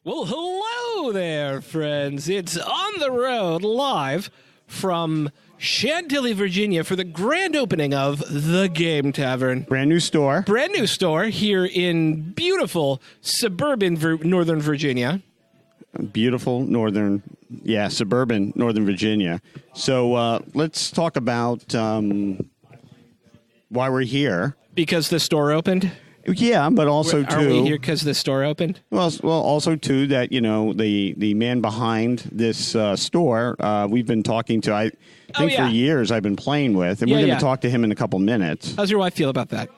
Well, hello there, friends. It's On the Road live from Chantilly, Virginia for the grand opening of the Game Tavern. Brand new store. Brand new store here in beautiful suburban Northern Virginia. Beautiful suburban Northern Virginia. So let's talk about why we're here. Because the store opened? Yeah, but also Are we here because the store opened? Well, also too that the man behind this store we've been talking to. I think for years I've been playing with, and we're going to talk to him in a couple minutes. How's your wife feel about that?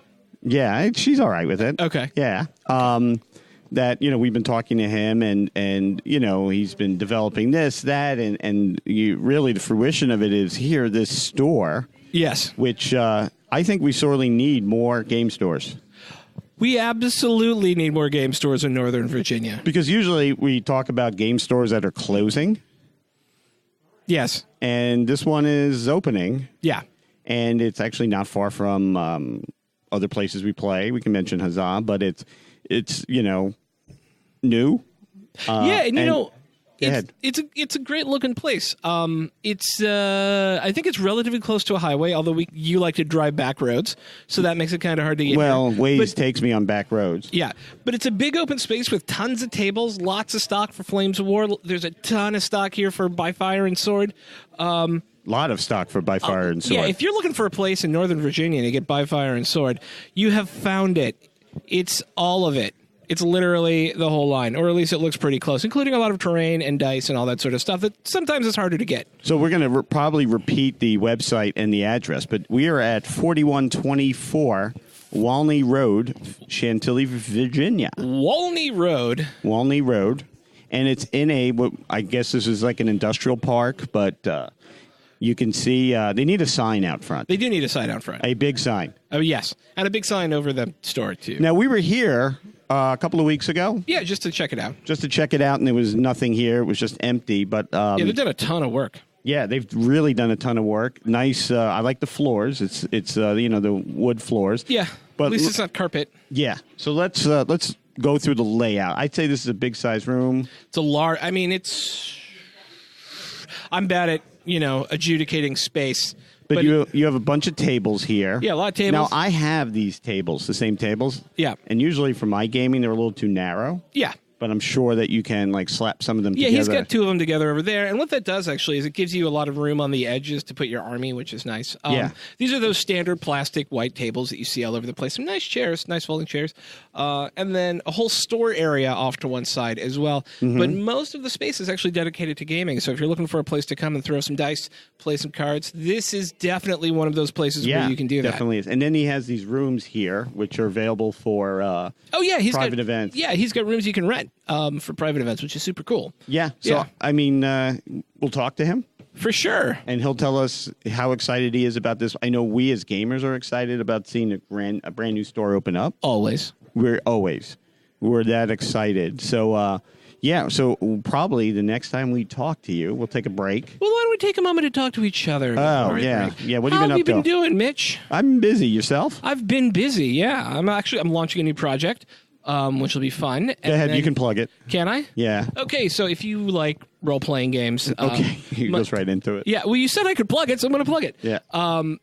Yeah, she's all right with it. Okay. Yeah. That we've been talking to him, and he's been developing this, that, and really the fruition of it is here, this store. Yes. Which I think we sorely need more game stores. We absolutely need more game stores in Northern Virginia. Because usually we talk about game stores that are closing. Yes. And this one is opening. Yeah. And it's actually not far from other places we play. We can mention Huzzah, but it's new. It's a great looking place. I think it's relatively close to a highway, although you like to drive back roads, so that makes it kind of hard to get here. Waze but takes me on back roads. Yeah, but it's a big open space with tons of tables, lots of stock for Flames of War. There's a ton of stock here for By Fire and Sword. Lot of stock for By Fire and Sword. Yeah, if you're looking for a place in Northern Virginia to get By Fire and Sword, you have found it. It's all of it. It's literally the whole line, or at least it looks pretty close, including a lot of terrain and dice and all that sort of stuff that sometimes is harder to get. So we're going to probably repeat the website and the address, but we are at 4124 Walney Road, Chantilly, Virginia. Walney Road. And it's in I guess this is like an industrial park, but you can see they need a sign out front. They do need a sign out front. A big sign. Oh, yes. And a big sign over the store, too. Now, we were here a couple of weeks ago. Yeah, just to check it out. And there was nothing here. It was just empty. But they've done a ton of work. Yeah, they've really done a ton of work. Nice. I like the floors. It's the wood floors. Yeah, but at least it's not carpet. Yeah. So let's go through the layout. I'd say this is a big size room. It's a large. I mean, I'm bad at adjudicating space. But you have a bunch of tables here. Yeah, a lot of tables. Now, I have these tables, the same tables. Yeah. And usually for my gaming, they're a little too narrow. Yeah. But I'm sure that you can slap some of them together. Yeah, he's got two of them together over there. And what that does, actually, is it gives you a lot of room on the edges to put your army, which is nice. These are those standard plastic white tables that you see all over the place. Some nice chairs, nice folding chairs. And then a whole store area off to one side as well. Mm-hmm. But most of the space is actually dedicated to gaming. So if you're looking for a place to come and throw some dice, play some cards, this is definitely one of those places where you can do that. Definitely is. And then he has these rooms here, which are available for private events. Yeah, he's got rooms you can rent for private events, which is super cool. Yeah. So, I mean, we'll talk to him. For sure. And he'll tell us how excited he is about this. I know we as gamers are excited about seeing a brand new store open up. Always. We're that excited. So, so probably the next time we talk to you, we'll take a break. Well, why don't we take a moment to talk to each other? Oh, yeah. Break? Yeah, what have you been up to? How have you been doing, Mitch? I'm busy. Yourself? I've been busy, yeah. I'm launching a new project. Which will be fun. Go ahead, you can plug it. Can I? Yeah. Okay, so if you like role-playing games... okay, he goes right into it. Yeah, well, you said I could plug it, so I'm going to plug it. Yeah.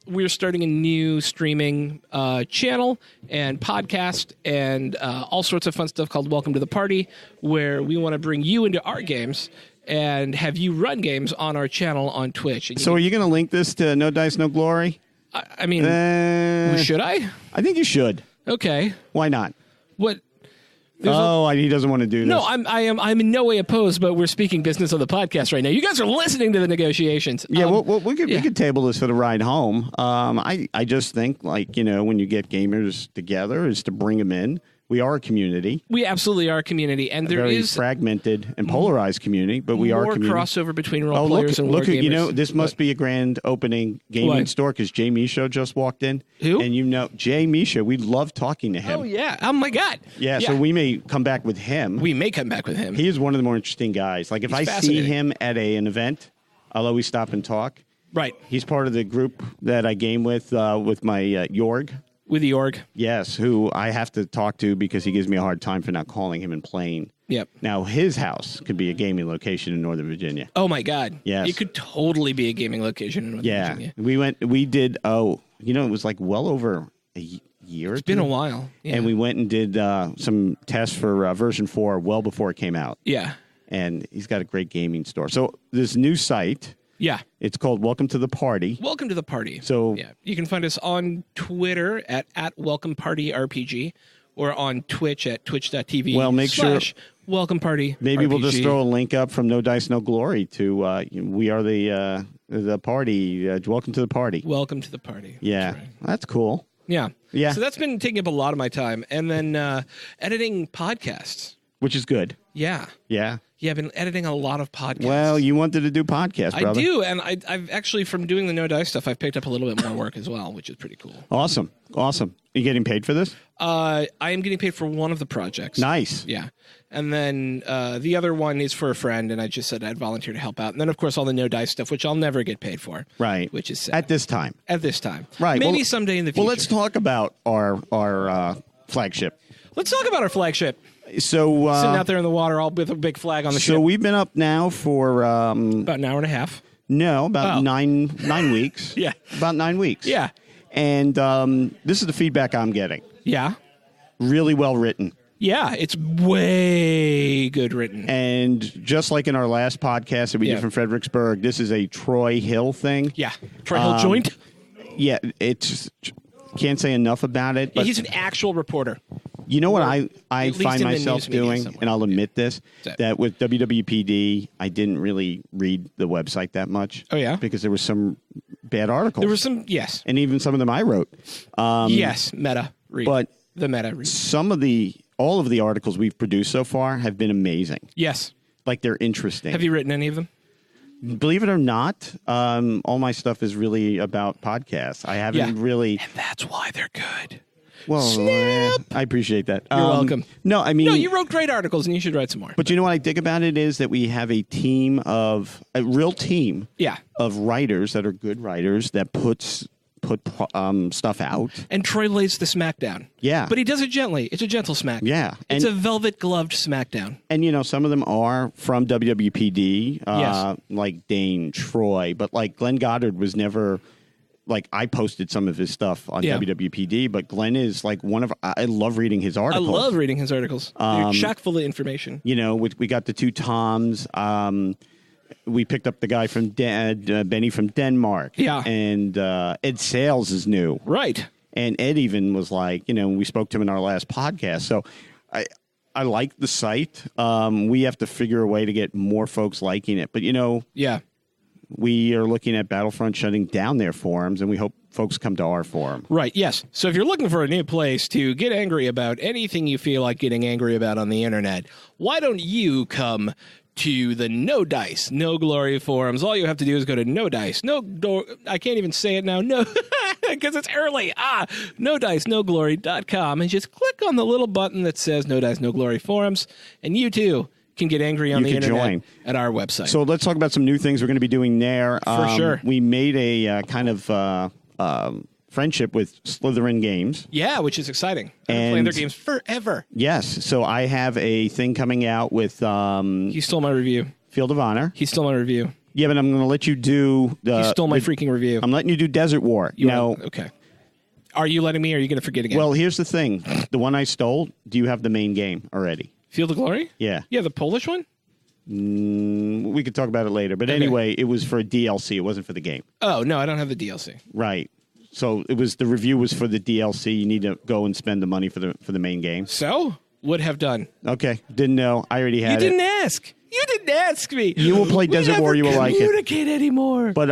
We're starting a new streaming channel and podcast and all sorts of fun stuff called Welcome to the Party, where we want to bring you into our games and have you run games on our channel on Twitch. So are you going to link this to No Dice, No Glory? I mean, should I? I think you should. Okay. Why not? What... he doesn't want to do this. No, I'm in no way opposed, but we're speaking business on the podcast right now. You guys are listening to the negotiations. Yeah, we could table this for the ride home. I just think when you get gamers together is to bring them in. We are a community. We absolutely are a community, and there very is fragmented and polarized community, but we are a community. More crossover between role players and war gamers. This must be a grand opening gaming store because Jay Misha just walked in. Who? And Jay Misha, we love talking to him. Oh yeah! Oh my God! Yeah, so we may come back with him. We may come back with him. He is one of the more interesting guys. Like if I see him at an event, I'll always stop and talk. Right. He's part of the group that I game with my Jorg. With the org. Yes, who I have to talk to because he gives me a hard time for not calling him and playing. Yep. Now, his house could be a gaming location in Northern Virginia. Oh, my God. Yes. It could totally be a gaming location in Northern Virginia. We did, it was like well over a year or two. It's been a while. Yeah. And we went and did some tests for version 4 well before it came out. Yeah. And he's got a great gaming store. So this new site... Yeah. It's called Welcome to the Party. Welcome to the Party. So yeah, you can find us on Twitter at Welcome Party RPG or on Twitch at twitch.tv. Well, make sure Welcome Party. Maybe RPG. We'll just throw a link up from No Dice No Glory to we are the party. Welcome to the party. Welcome to the party. Yeah, that's cool. Yeah. Yeah. So that's been taking up a lot of my time, and then editing podcasts, which is good. Yeah. Yeah. Yeah, I've been editing a lot of podcasts. Well, you wanted to do podcasts, brother. I do, and I've actually, from doing the No Dice stuff, I've picked up a little bit more work as well, which is pretty cool. Awesome. Are you getting paid for this? I am getting paid for one of the projects. Nice. Yeah. And then the other one is for a friend, and I just said I'd volunteer to help out. And then, of course, all the No Dice stuff, which I'll never get paid for. Right. Which is sad. At this time. Right. Maybe someday in the future. Well, let's talk about our flagship. Let's talk about our flagship. So sitting out there in the water, all with a big flag on the ship. So we've been up now for about an hour and a half. No, about 9 weeks. Yeah, about 9 weeks. Yeah, and this is the feedback I'm getting. Yeah, really well written. Yeah, it's way good written. And just like in our last podcast that we did from Fredericksburg, this is a Troy Hill thing. Yeah, Troy Hill joint. Yeah, it's can't say enough about it. But he's an actual reporter. You know what I find myself doing, and I'll admit this, that with WWPD, I didn't really read the website that much. Oh, yeah? Because there were some bad articles. There were some, yes. And even some of them I wrote. Yes, meta read. But the meta read. All of the articles we've produced so far have been amazing. Yes. Like, they're interesting. Have you written any of them? Believe it or not, all my stuff is really about podcasts. I haven't really... And that's why they're good. Well, Snap! I appreciate that. You're welcome. No, I mean... No, you wrote great articles, and you should write some more. But you know what I dig about it is that we have a real team of writers that are good writers that put stuff out. And Troy lays the smackdown. Yeah. But he does it gently. It's a gentle smack. Yeah. It's a velvet-gloved smackdown. And, some of them are from WWPD, like Dane, Troy, but, like, Glenn Goddard was never... Like, I posted some of his stuff on WWPD, but Glenn is like I love reading his articles. I love reading his articles. They're chock full of information. We got the two Toms. We picked up the guy from Benny from Denmark. Yeah. And Ed Sales is new. Right. And Ed even was like, we spoke to him in our last podcast. So I like the site. We have to figure a way to get more folks liking it. But, yeah. We are looking at Battlefront shutting down their forums, and we hope folks come to our forum. Right, yes. So if you're looking for a new place to get angry about anything you feel like getting angry about on the internet, why don't you come to the No Dice, No Glory forums? All you have to do is go to No Dice, I can't even say it now, because it's early. NoDiceNoGlory.com, and just click on the little button that says No Dice, No Glory forums, and you too can get angry on the internet at our website. So let's talk about some new things we're going to be doing there. For sure. We made a kind of friendship with Slytherin Games. Yeah, which is exciting. I've been playing their games forever. Yes. So I have a thing coming out with... He stole my review. Field of Honor. He stole my review. Yeah, but I'm going to let you do... He stole my freaking review. I'm letting you do Desert War. Okay. Are you letting me, or are you going to forget again? Well, here's the thing. The one I stole, do you have the main game already? Field of Glory? Yeah. Yeah, the Polish one? We could talk about it later. But anyway, it was for a DLC. It wasn't for the game. Oh, no, I don't have the DLC. Right. So the review was for the DLC. You need to go and spend the money for the main game. So? Would have done. Okay. Didn't know. I already had it. You didn't ask. You didn't ask me. You will play Desert War. You will like it. Communicate anymore. But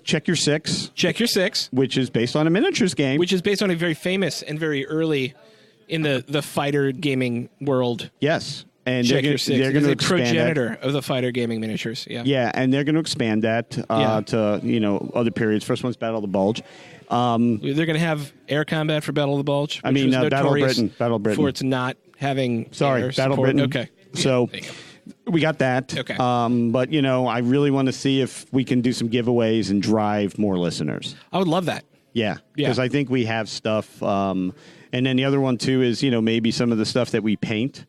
check your 6. Check your 6. Which is based on a miniatures game. Which is based on a very famous and very early in the fighter gaming world. Yes. And Check your 6. They're going to expand progenitor of the fighter gaming miniatures. Yeah. Yeah, and they're going to expand that to other periods. First one's Battle of the Bulge. They're going to have air combat for Battle of the Bulge. I mean, Battle of Britain. For its not having Battle of Britain. Okay. So we got that. Okay. But, I really want to see if we can do some giveaways and drive more listeners. I would love that. Yeah, because I think we have stuff. And then the other one, too, is, maybe some of the stuff that we paint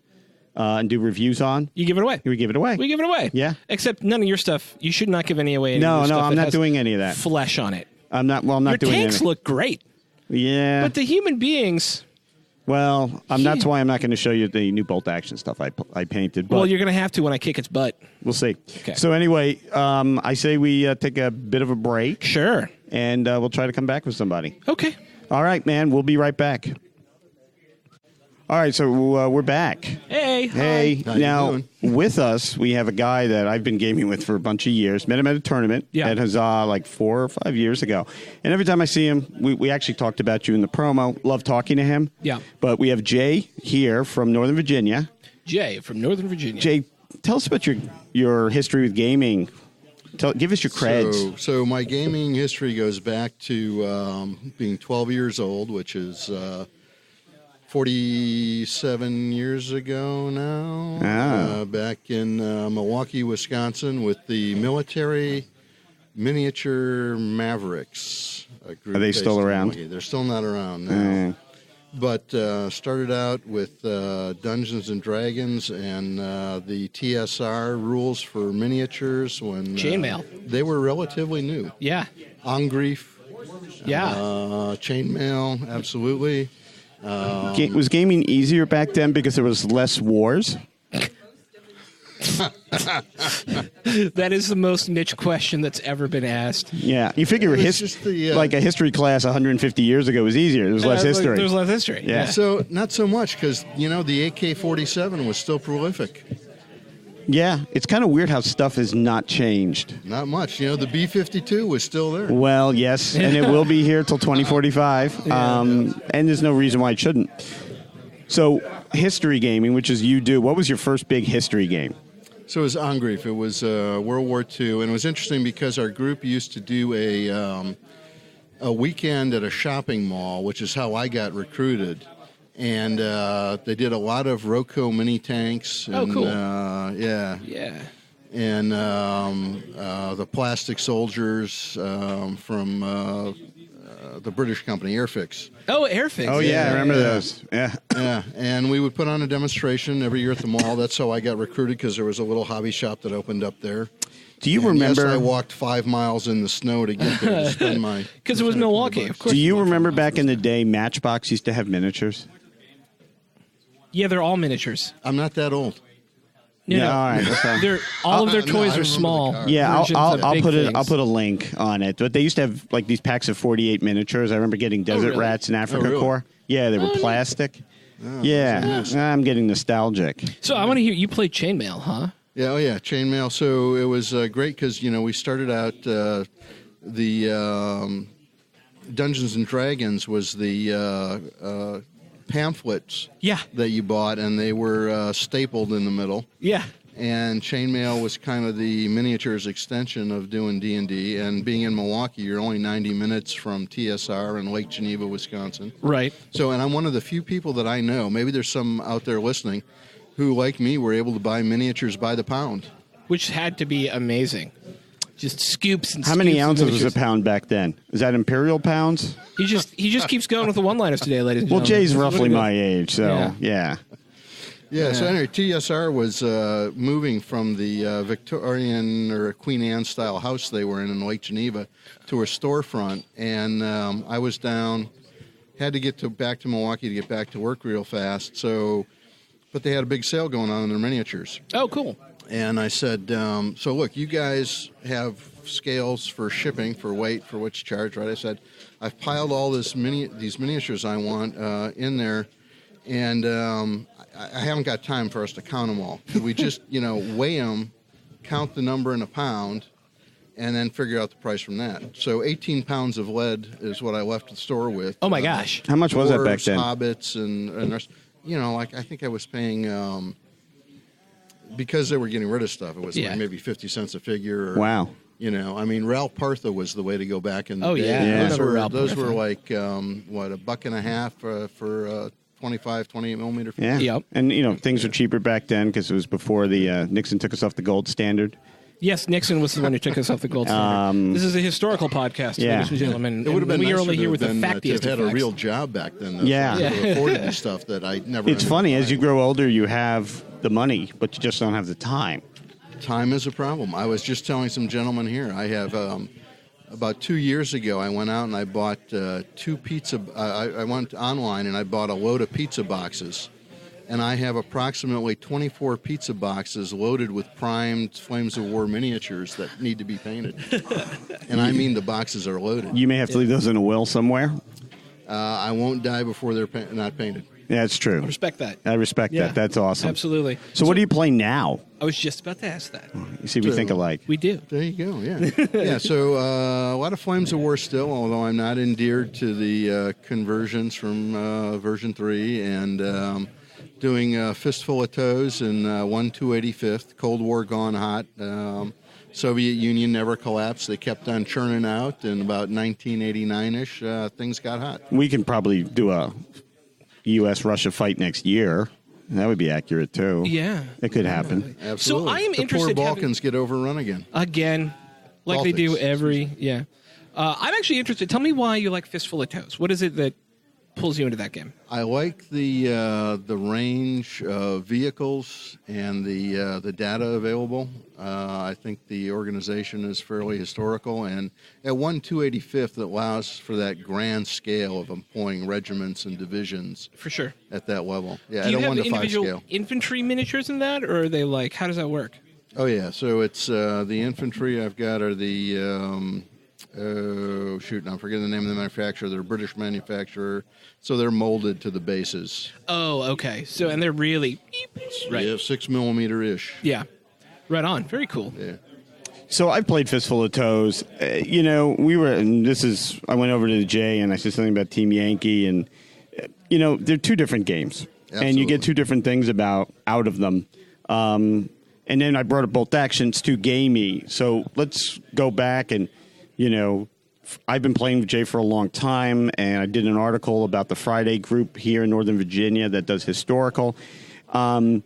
and do reviews on. You give it away. We give it away. We give it away. Yeah. Except none of your stuff. You should not give any away. No, I'm not doing any of that. Flesh on it. I'm not doing any. Your tanks look great. Yeah. But the human beings... Well, that's why I'm not going to show you the new bolt action stuff I painted. But you're going to have to when I kick its butt. We'll see. Okay. So anyway, I say we take a bit of a break. Sure. And we'll try to come back with somebody. Okay. All right, man. We'll be right back. All right, so we're back. Hey. Hey. How now, you with us, we have a guy that I've been gaming with for a bunch of years. Met him at a tournament at Huzzah like 4 or 5 years ago. And every time I see him, we actually talked about you in the promo. Love talking to him. Yeah. But we have Jay here from Northern Virginia. Jay from Northern Virginia. Jay, tell us about your history with gaming. Give us your creds. So my gaming history goes back to being 12 years old, which is 47 years ago now. Back in Milwaukee, Wisconsin, with the Military Miniature Mavericks. Group Are they still around? They're still not around now. But started out with Dungeons and Dragons and the TSR rules for miniatures when chainmail. They were relatively new. Yeah. Ongrief. Yeah. Chainmail, absolutely. Was gaming easier back then because there was less wars? That is the most niche question that's ever been asked. Yeah, you figure like a history class 150 years ago was easier. There was less history. There was less history. Yeah. So not so much because the AK-47 was still prolific. Yeah, it's kind of weird how stuff has not changed. Not much. The B-52 was still there. Well, yes, and it will be here till 2045. And there's no reason why it shouldn't. So, history gaming, which is you do. What was your first big history game? So it was Ongrief. It was World War II, and it was interesting because our group used to do a weekend at a shopping mall, which is how I got recruited. And they did a lot of Roco mini tanks. And, oh, cool. Yeah. And the plastic soldiers from the British company, Airfix. Oh, Airfix. Oh, yeah, I remember those. Yeah. Yeah, and we would put on a demonstration every year at the mall. That's how I got recruited, because there was a little hobby shop that opened up there. Do you remember? Yes, I walked 5 miles in the snow to get there to spend my... Because it was Milwaukee, of course. Do you remember back in the day, Matchbox used to have miniatures? Yeah, they're all miniatures. I'm not that old. No, all right. All of their toys are small. Yeah, I'll put it. I'll put a link on it. But they used to have like these packs of 48 miniatures. I remember getting Desert Rats in Africa Corps. Yeah, they were plastic. Oh, yeah, I'm getting nostalgic. So I want to hear you play chainmail, huh? Yeah, chainmail. So it was great because we started out the Dungeons and Dragons was the pamphlets that you bought, and they were stapled in the middle. Yeah. And chainmail was kind of the miniatures extension of doing D&D. And being in Milwaukee, you're only 90 minutes from TSR in Lake Geneva, Wisconsin. Right. So, and I'm one of the few people that I know, maybe there's some out there listening, who, like me, were able to buy miniatures by the pound. Which had to be amazing. Just scoops and How many scoops ounces was a pound back then? Is that imperial pounds? He just keeps going with the one-liners today, ladies and gentlemen. Well, Jay's roughly my age, so yeah. So anyway, TSR was moving from the Victorian or Queen Anne style house they were in Lake Geneva to a storefront, and I was down, had to get back to Milwaukee to get back to work real fast. So, but they had a big sale going on in their miniatures. Oh, cool. And I said, so look, you guys have scales for shipping, for weight, for what you charge, right? I said, I've piled all these miniatures I want in there, and I haven't got time for us to count them all. Could we just, weigh them, count the number in a pound, and then figure out the price from that? So 18 pounds of lead is what I left the store with. Oh, my gosh. How much was that back then? Hobbits and rest. I think I was paying... because they were getting rid of stuff, it was like maybe 50 cents a figure. Or, wow. Ralph Partha was the way to go back in the day. Yeah. Those were like, $1.50 for 25, 28 millimeter film. Yeah. Yep. And, things were cheaper back then because it was before the Nixon took us off the gold standard. Yes, Nixon was the one who took us off the gold standard. This is a historical podcast, ladies and gentlemen. It would have been we are nicer only to here with the have factiest had of a facts. real job back then. Though, Yeah. so I could have afforded the stuff that I never. It's funny, as you grow older, you have the money, but you just don't have the time. Time is a problem. I was just telling some gentlemen here. I have about 2 years ago. I went out and I bought 2 pizza. I went online and I bought a load of pizza boxes, and I have approximately 24 pizza boxes loaded with primed Flames of War miniatures that need to be painted. And I mean, the boxes are loaded. You may have to leave those in a will somewhere. I won't die before they're not painted. Yeah, it's true. I respect that. I respect that. That's awesome. Absolutely. So what do you play now? I was just about to ask that. You see, we think alike. We do. There you go, yeah. Yeah, so a lot of Flames of War still, although I'm not endeared to the conversions from version 3, and doing Fistful of Toes and 1/285th, Cold War gone hot. Soviet Union never collapsed. They kept on churning out, and about 1989-ish, things got hot. We can probably do a U.S.-Russia fight next year. That would be accurate, too. Yeah. It could happen. Absolutely. So I am the interested. poor Balkans get overrun again. Again, like they do every. Yeah. I'm actually interested. Tell me why you like Fistful of Toes. What is it that pulls you into that game? I like the range of vehicles and the data available. I think the organization is fairly historical, and at 1/285th, it allows for that grand scale of employing regiments and divisions. For sure. At that level, yeah. Do you at a have 1 to 5 individual scale. infantry miniatures in that, or are they like? How does that work? Oh yeah, so it's the infantry I've got are the I'm forgetting the name of the manufacturer. They're a British manufacturer, so they're molded to the bases. Oh, okay. So and they're really right. Yeah, 6mm ish. Yeah, right on. Very cool. Yeah. So I played Fistful of Toes. I went over to Jay and I said something about Team Yankee, and they're 2 different games. Absolutely. And you get 2 different things out of them. And then I brought up Bolt Action. It's too gamey. So let's go back and, I've been playing with Jay for a long time, and I did an article about the Friday group here in Northern Virginia that does historical. And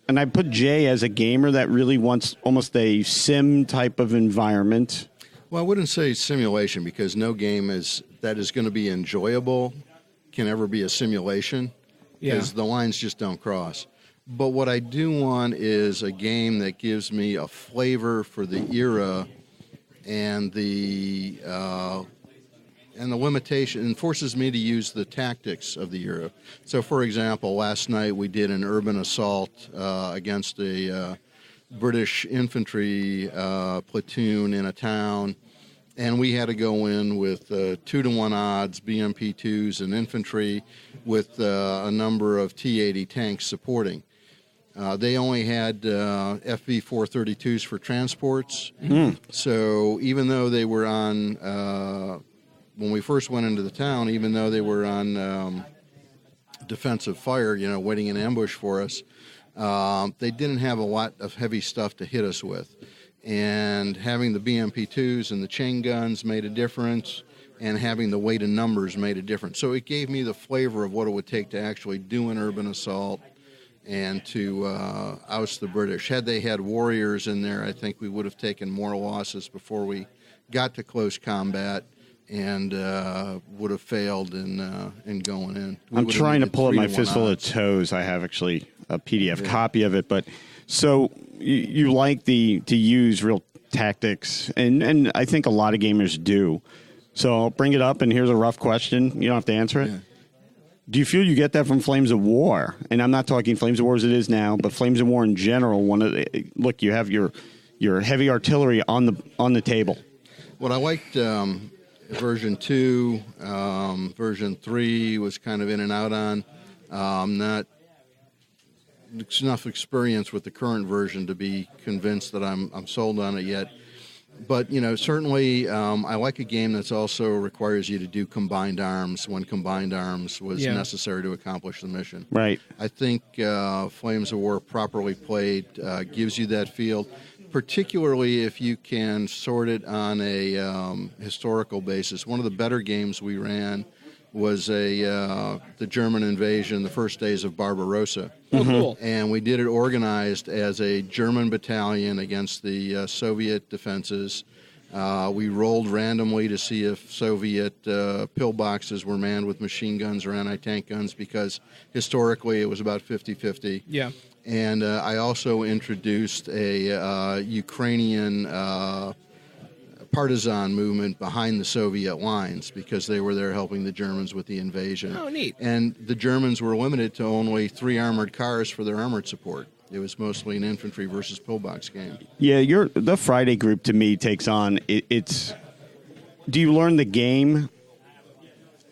I put Jay as a gamer that really wants almost a sim type of environment. Well, I wouldn't say simulation, because no game that is going to be enjoyable can ever be a simulation, because the lines just don't cross. But what I do want is a game that gives me a flavor for the era and the limitation, and forces me to use the tactics of the era. So, for example, last night we did an urban assault against a British infantry platoon in a town, and we had to go in with 2-to-1 odds, BMP-2s and infantry, with a number of T-80 tanks supporting. They only had FV-432s for transports. So even though they were on, when we first went into the town, even though they were on defensive fire, waiting in ambush for us, they didn't have a lot of heavy stuff to hit us with. And having the BMP-2s and the chain guns made a difference, and having the weight and numbers made a difference. So it gave me the flavor of what it would take to actually do an urban assault and to oust the British. Had they had warriors in there, I think we would have taken more losses before we got to close combat, and would have failed in going in. I'm trying to pull up my Fistful of Toes. I have actually a PDF copy of it. But so you like to use real tactics, and I think a lot of gamers do. So I'll bring it up, and here's a rough question. You don't have to answer it. Yeah. Do you feel you get that from Flames of War? And I'm not talking Flames of War as it is now, but Flames of War in general. Look, you have your heavy artillery on the table. What I liked version 2, version 3 was kind of in and out on. Not enough experience with the current version to be convinced that I'm sold on it yet. But, certainly I like a game that's also requires you to do combined arms when combined arms was necessary to accomplish the mission. Right. I think Flames of War, properly played, gives you that feel, particularly if you can sort it on a historical basis. One of the better games we ran was the German invasion, the first days of Barbarossa. Oh, cool. And we did it organized as a German battalion against the Soviet defenses. We rolled randomly to see if Soviet pillboxes were manned with machine guns or anti-tank guns, because historically it was about 50-50. Yeah. And I also introduced a Ukrainian partisan movement behind the Soviet lines, because they were there helping the Germans with the invasion. Oh, neat. And the Germans were limited to only 3 armored cars for their armored support. It was mostly an infantry versus pillbox game. Yeah, the Friday group to me takes on it's. Do you learn the game?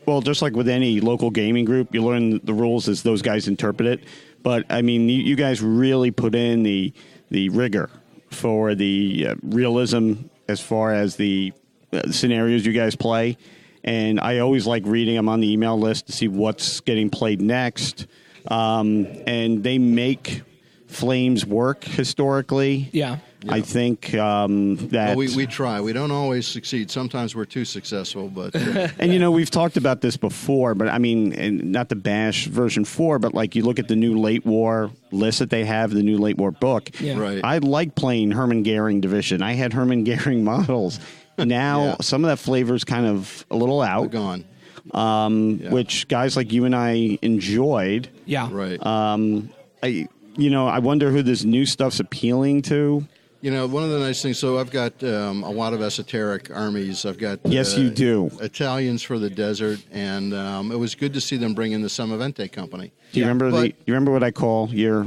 Well, just like with any local gaming group, you learn the rules as those guys interpret it. But I mean, you guys really put in the rigor for the realism as far as the scenarios you guys play. And I always like reading them on the email list to see what's getting played next. And they make Flames work historically. Yeah. I think that... Well, we try. We don't always succeed. Sometimes we're too successful, but... And, we've talked about this before, but I mean, and not to bash version 4, but like you look at the new Late War list that they have, the new Late War book. Yeah. Right. I like playing Hermann Goering Division. I had Hermann Goering models. Now, some of that flavor is kind of a little out. They're gone. Which guys like you and I enjoyed. Yeah. Right. I wonder who this new stuff's appealing to. One of the nice things, so I've got a lot of esoteric armies. I've got... Yes, you do. Italians for the desert, and it was good to see them bring in the Samavente company. Do you remember you remember what I call your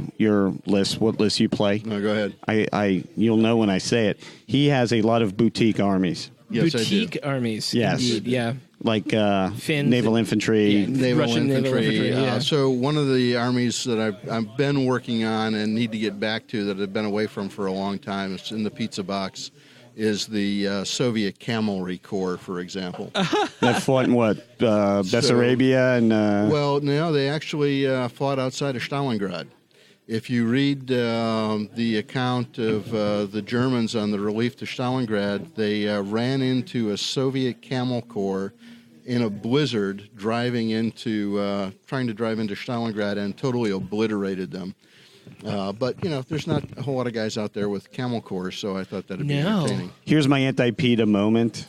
list, what list you play? No, go ahead. You'll know when I say it. He has a lot of boutique armies. Yes, Boutique armies. Yes. Indeed, yeah. Like Finns, naval infantry. Russian naval infantry, yeah. So one of the armies that I've been working on and need to get back to, that I've been away from for a long time, it's in the pizza box, is the Soviet Cavalry Corps, for example. That fought in what? Bessarabia and... Well, no, they actually fought outside of Stalingrad. If you read the account of the Germans on the relief to Stalingrad, they ran into a Soviet Camel Corps in a blizzard trying to drive into Stalingrad, and totally obliterated them. But, there's not a whole lot of guys out there with Camel Corps, so I thought that would be entertaining. Here's my anti-PETA moment.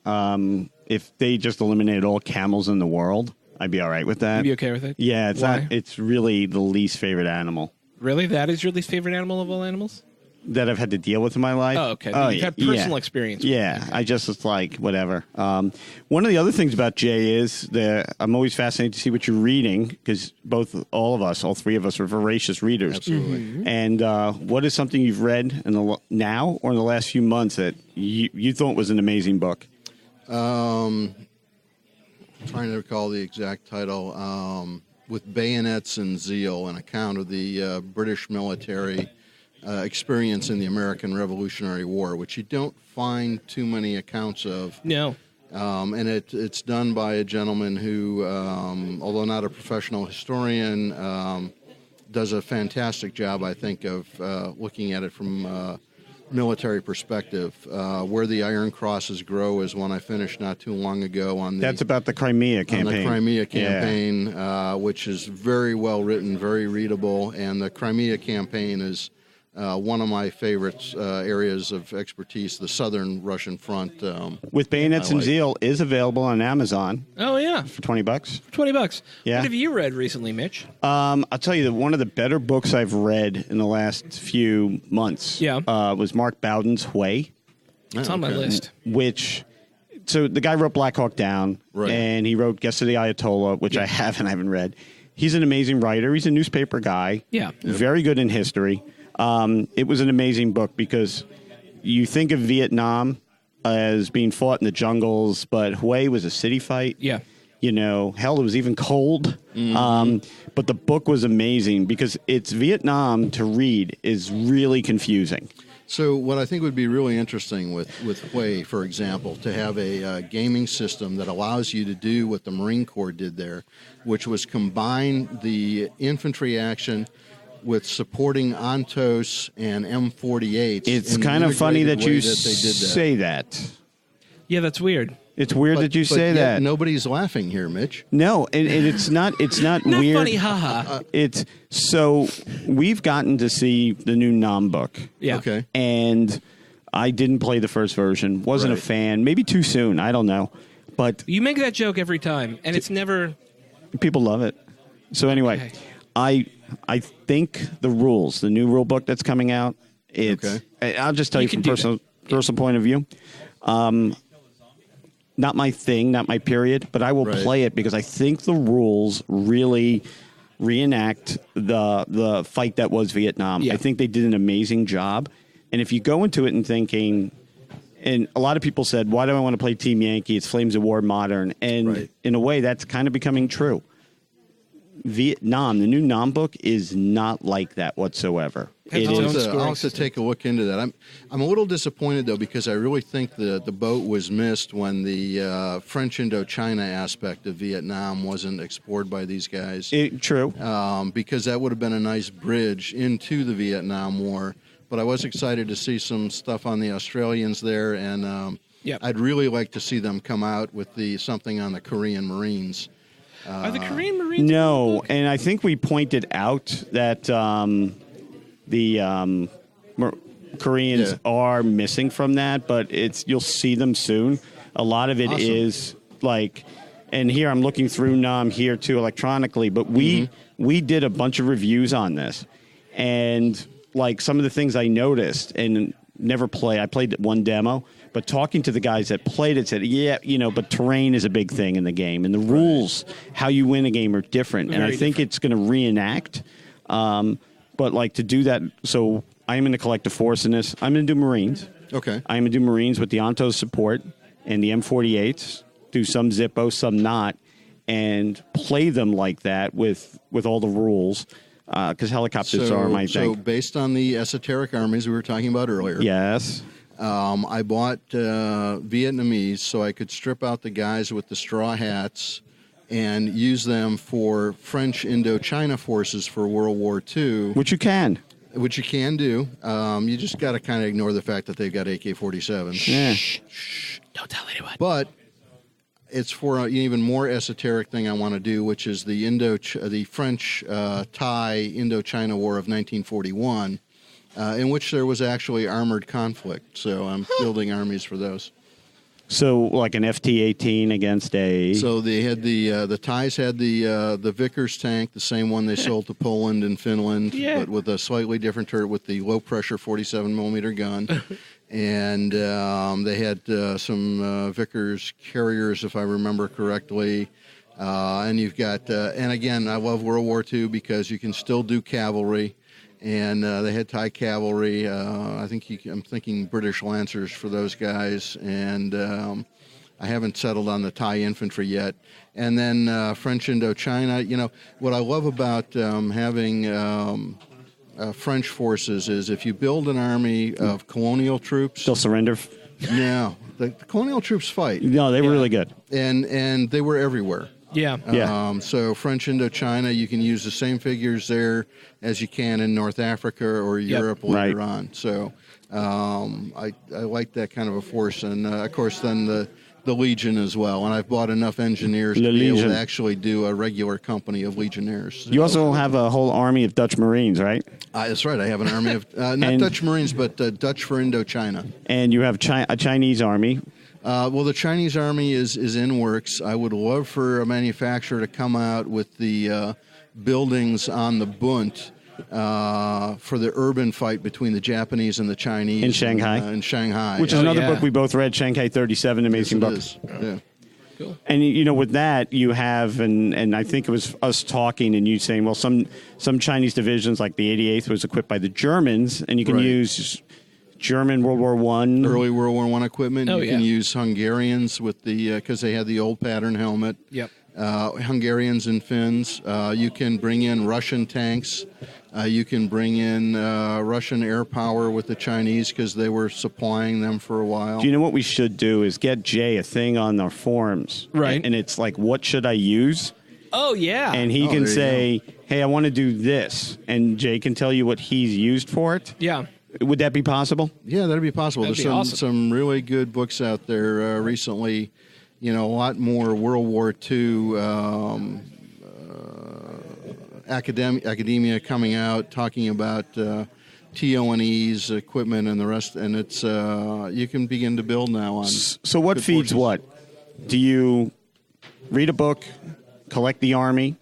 If they just eliminated all camels in the world, I'd be all right with that. You'd be okay with it? Yeah, it's really the least favorite animal. Really? That is your least favorite animal of all animals? That I've had to deal with in my life? Oh, okay. You've had personal experience with it. I just was like, whatever. One of the other things about Jay is that I'm always fascinated to see what you're reading, because all three of us are voracious readers. Absolutely. Mm-hmm. And what is something you've read now or in the last few months that you thought was an amazing book? Trying to recall the exact title. With Bayonets and Zeal, an account of the British military experience in the American Revolutionary War, which you don't find too many accounts of. No. And it's done by a gentleman who, although not a professional historian, does a fantastic job, I think, of looking at it from military perspective. Where the Iron Crosses Grow is one I finished not too long ago That's about the Crimea campaign. On the Crimea campaign, which is very well written, very readable, and the Crimea campaign is one of my favorite areas of expertise, the southern Russian front. With Bayonets and Zeal is available on Amazon. Oh, yeah. For $20. $20. Yeah. What have you read recently, Mitch? I'll tell you that one of the better books I've read in the last few months was Mark Bowden's Hway. It's on my list. So the guy wrote Black Hawk Down, right, and he wrote Guest of the Ayatollah, which I haven't read. He's an amazing writer. He's a newspaper guy. Yeah. Very good in history. It was an amazing book because you think of Vietnam as being fought in the jungles, but Hue was a city fight. Yeah. Hell, it was even cold. Mm-hmm. But the book was amazing because it's Vietnam to read is really confusing. So what I think would be really interesting with Hue, for example, to have a gaming system that allows you to do what the Marine Corps did there, which was combine the infantry action with supporting Ontos and M48s. It's kind of funny that you say that. Yeah, that's weird. It's weird that you say that. Nobody's laughing here, Mitch. No, and it's not. It's not weird. Funny, haha. It's so we've gotten to see the new Nam book. Yeah. Okay. And I didn't play the first version. Wasn't a fan. Maybe too soon. I don't know. But you make that joke every time, and it's never. People love it. So anyway, I think the rules, the new rule book that's coming out. It's. I'll just tell you from personal point of view. Not my thing, not my period, but I will play it because I think the rules really reenact the fight that was Vietnam. Yeah. I think they did an amazing job. And if you go into it and thinking, and a lot of people said, why do I want to play Team Yankee? It's Flames of War modern. And in a way, that's kind of becoming true. Vietnam, the new Nam book, is not like that whatsoever. I'll have to take a look into that. I'm a little disappointed though because I really think the boat was missed when the French Indochina aspect of Vietnam wasn't explored by these guys. True, because that would have been a nice bridge into the Vietnam War. But I was excited to see some stuff on the Australians there, and I'd really like to see them come out with something on the Korean Marines. Are the Korean Marines? No, and I think we pointed out that the Koreans are missing from that, but you'll see them soon. A lot of it is like, and here I'm looking through Nam here too electronically, but we did a bunch of reviews on this, and like some of the things I noticed and I played one demo, but talking to the guys that played it said, but terrain is a big thing in the game, and the rules, how you win a game are different, and I think it's going to reenact. But like to do that, so I'm going to collect a force in this. I'm going to do Marines. Okay. I'm going to do Marines with the Ontos support and the M48s, do some Zippo, some not, and play them like that with all the rules. Because helicopters are my thing. So based on the esoteric armies we were talking about earlier. Yes. I bought Vietnamese so I could strip out the guys with the straw hats and use them for French Indochina forces for World War II. Which you can. Which you can do. You just got to kind of ignore the fact that they've got AK-47s. Yeah. Shh. Don't tell anyone. But it's for an even more esoteric thing I want to do, which is the French-Thai Indochina War of 1941, in which there was actually armored conflict. So I'm building armies for those. So like an FT-18 against a... So they had the Thais had the Vickers tank, the same one they sold to Poland and Finland, but with a slightly different turret with the low-pressure 47-millimeter gun. And they had some Vickers carriers, if I remember correctly. And you've got, and again, I love World War II because you can still do cavalry. And they had Thai cavalry. I'm thinking British Lancers for those guys. And I haven't settled on the Thai infantry yet. And then French Indochina. What I love about having French forces is if you build an army of colonial troops, they'll surrender. No, the colonial troops fight. No, they were really good, and they were everywhere. Yeah. So French Indochina, you can use the same figures there as you can in North Africa or Europe later on. So I like that kind of a force, and of course then the Legion as well. And I've bought enough engineers to be able to actually do a regular company of Legionnaires. You also have a whole army of Dutch Marines, right? That's right. I have an army of not Dutch Marines, but Dutch for Indochina. And you have a Chinese army. Well, the Chinese army is in works. I would love for a manufacturer to come out with the buildings on the Bund for the urban fight between the Japanese and the Chinese. In Shanghai. In Shanghai. Which is another book we both read, Shanghai 37, amazing book. Yeah. Cool. And, with that, you have, and I think it was us talking and you saying, well, some Chinese divisions, like the 88th, was equipped by the Germans, and you can use German World War I. Early World War I equipment. You can use Hungarians with because they had the old pattern helmet. Yep. Hungarians and Finns. You can bring in Russian tanks. You can bring in Russian air power with the Chinese because they were supplying them for a while. Do you know what we should do is get Jay a thing on our forums. Right. And it's like, what should I use? Oh, yeah. And he can say, hey, I want to do this. And Jay can tell you what he's used for it. Yeah. Would that be possible? Yeah, that'd be possible. That'd There's be some really good books out there recently. a lot more World War II academia coming out, talking about TONE's equipment and the rest, and it's you can begin to build now on. So what feeds what? Do you read a book, collect the Army,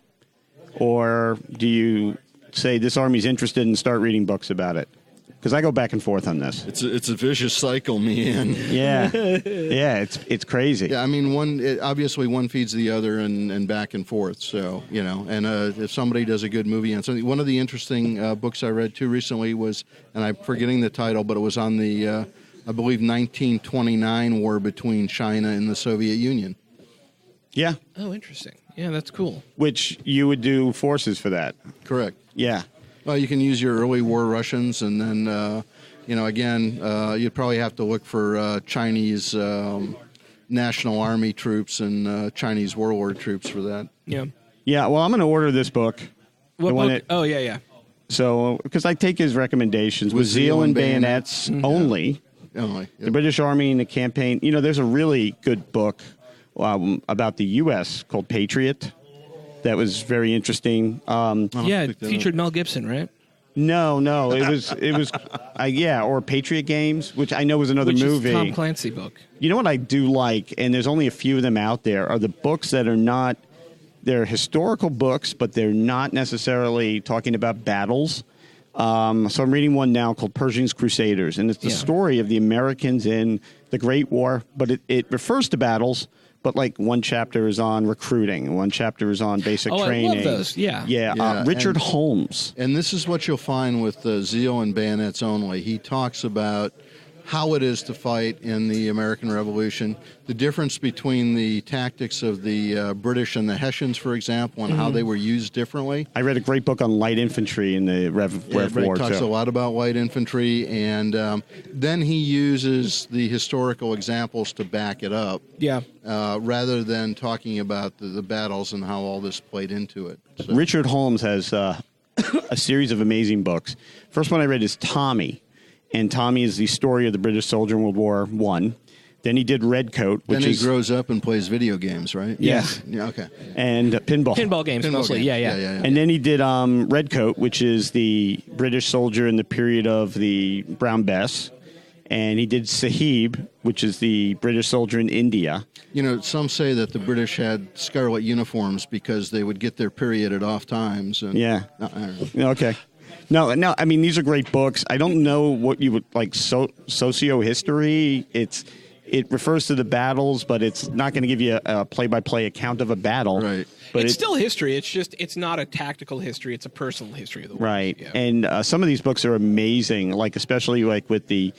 or do you say this Army's interested and start reading books about it? Because I go back and forth on this. It's a vicious cycle, man. Yeah, yeah, it's crazy. Yeah, I mean, obviously one feeds the other and back and forth. So and if somebody does a good movie on something, one of the interesting books I read too recently was, and I'm forgetting the title, but it was on the I believe 1929 war between China and the Soviet Union. Yeah. Oh, interesting. Yeah, that's cool. Which you would do forces for that. Correct. Yeah. Well, you can use your early war Russians, and then, you'd probably have to look for Chinese National Army troops and Chinese warlord troops for that. Yeah. Yeah, well, I'm going to order this book. What book? Oh, yeah. So, because I take his recommendations with Zeal and Bayonets only. Only. Yep. The British Army and the campaign. There's a really good book about the U.S. called Patriot. That was very interesting. It featured Mel Gibson, right? No, it was, or Patriot Games, which I know was another movie. Is Tom Clancy book. You know what I do like, and there's only a few of them out there, are the books that are not, they're historical books, but they're not necessarily talking about battles. So I'm reading one now called Pershing's Crusaders, and it's the story of the Americans in the Great War, but it refers to battles. But like one chapter is on recruiting, one chapter is on basic training. I love those. Yeah. Richard Holmes. And this is what you'll find with Zeal and Bayonets only. He talks about how it is to fight in the American Revolution, the difference between the tactics of the British and the Hessians, for example, and how they were used differently. I read a great book on light infantry in the Rev War. He talks a lot about light infantry, and then he uses the historical examples to back it up. Yeah. Rather than talking about the battles and how all this played into it. So. Richard Holmes has a series of amazing books. First one I read is Tommy. And Tommy is the story of the British soldier in World War I. Then he did Redcoat, which then he grows up and plays video games, right? Yes. Yeah, okay. And Pinball games mostly, games. Yeah. And then he did Redcoat, which is the British soldier in the period of the Brown Bess. And he did Sahib, which is the British soldier in India. Some say that the British had scarlet uniforms because they would get their period at off times. And, yeah. I don't know. Okay. No, I mean, these are great books. I don't know what you would like, socio-history. It refers to the battles, but it's not going to give you a play-by-play account of a battle. Right. But it's still history. It's not a tactical history. It's a personal history of the world. Right. Yeah. And some of these books are amazing, like especially like with the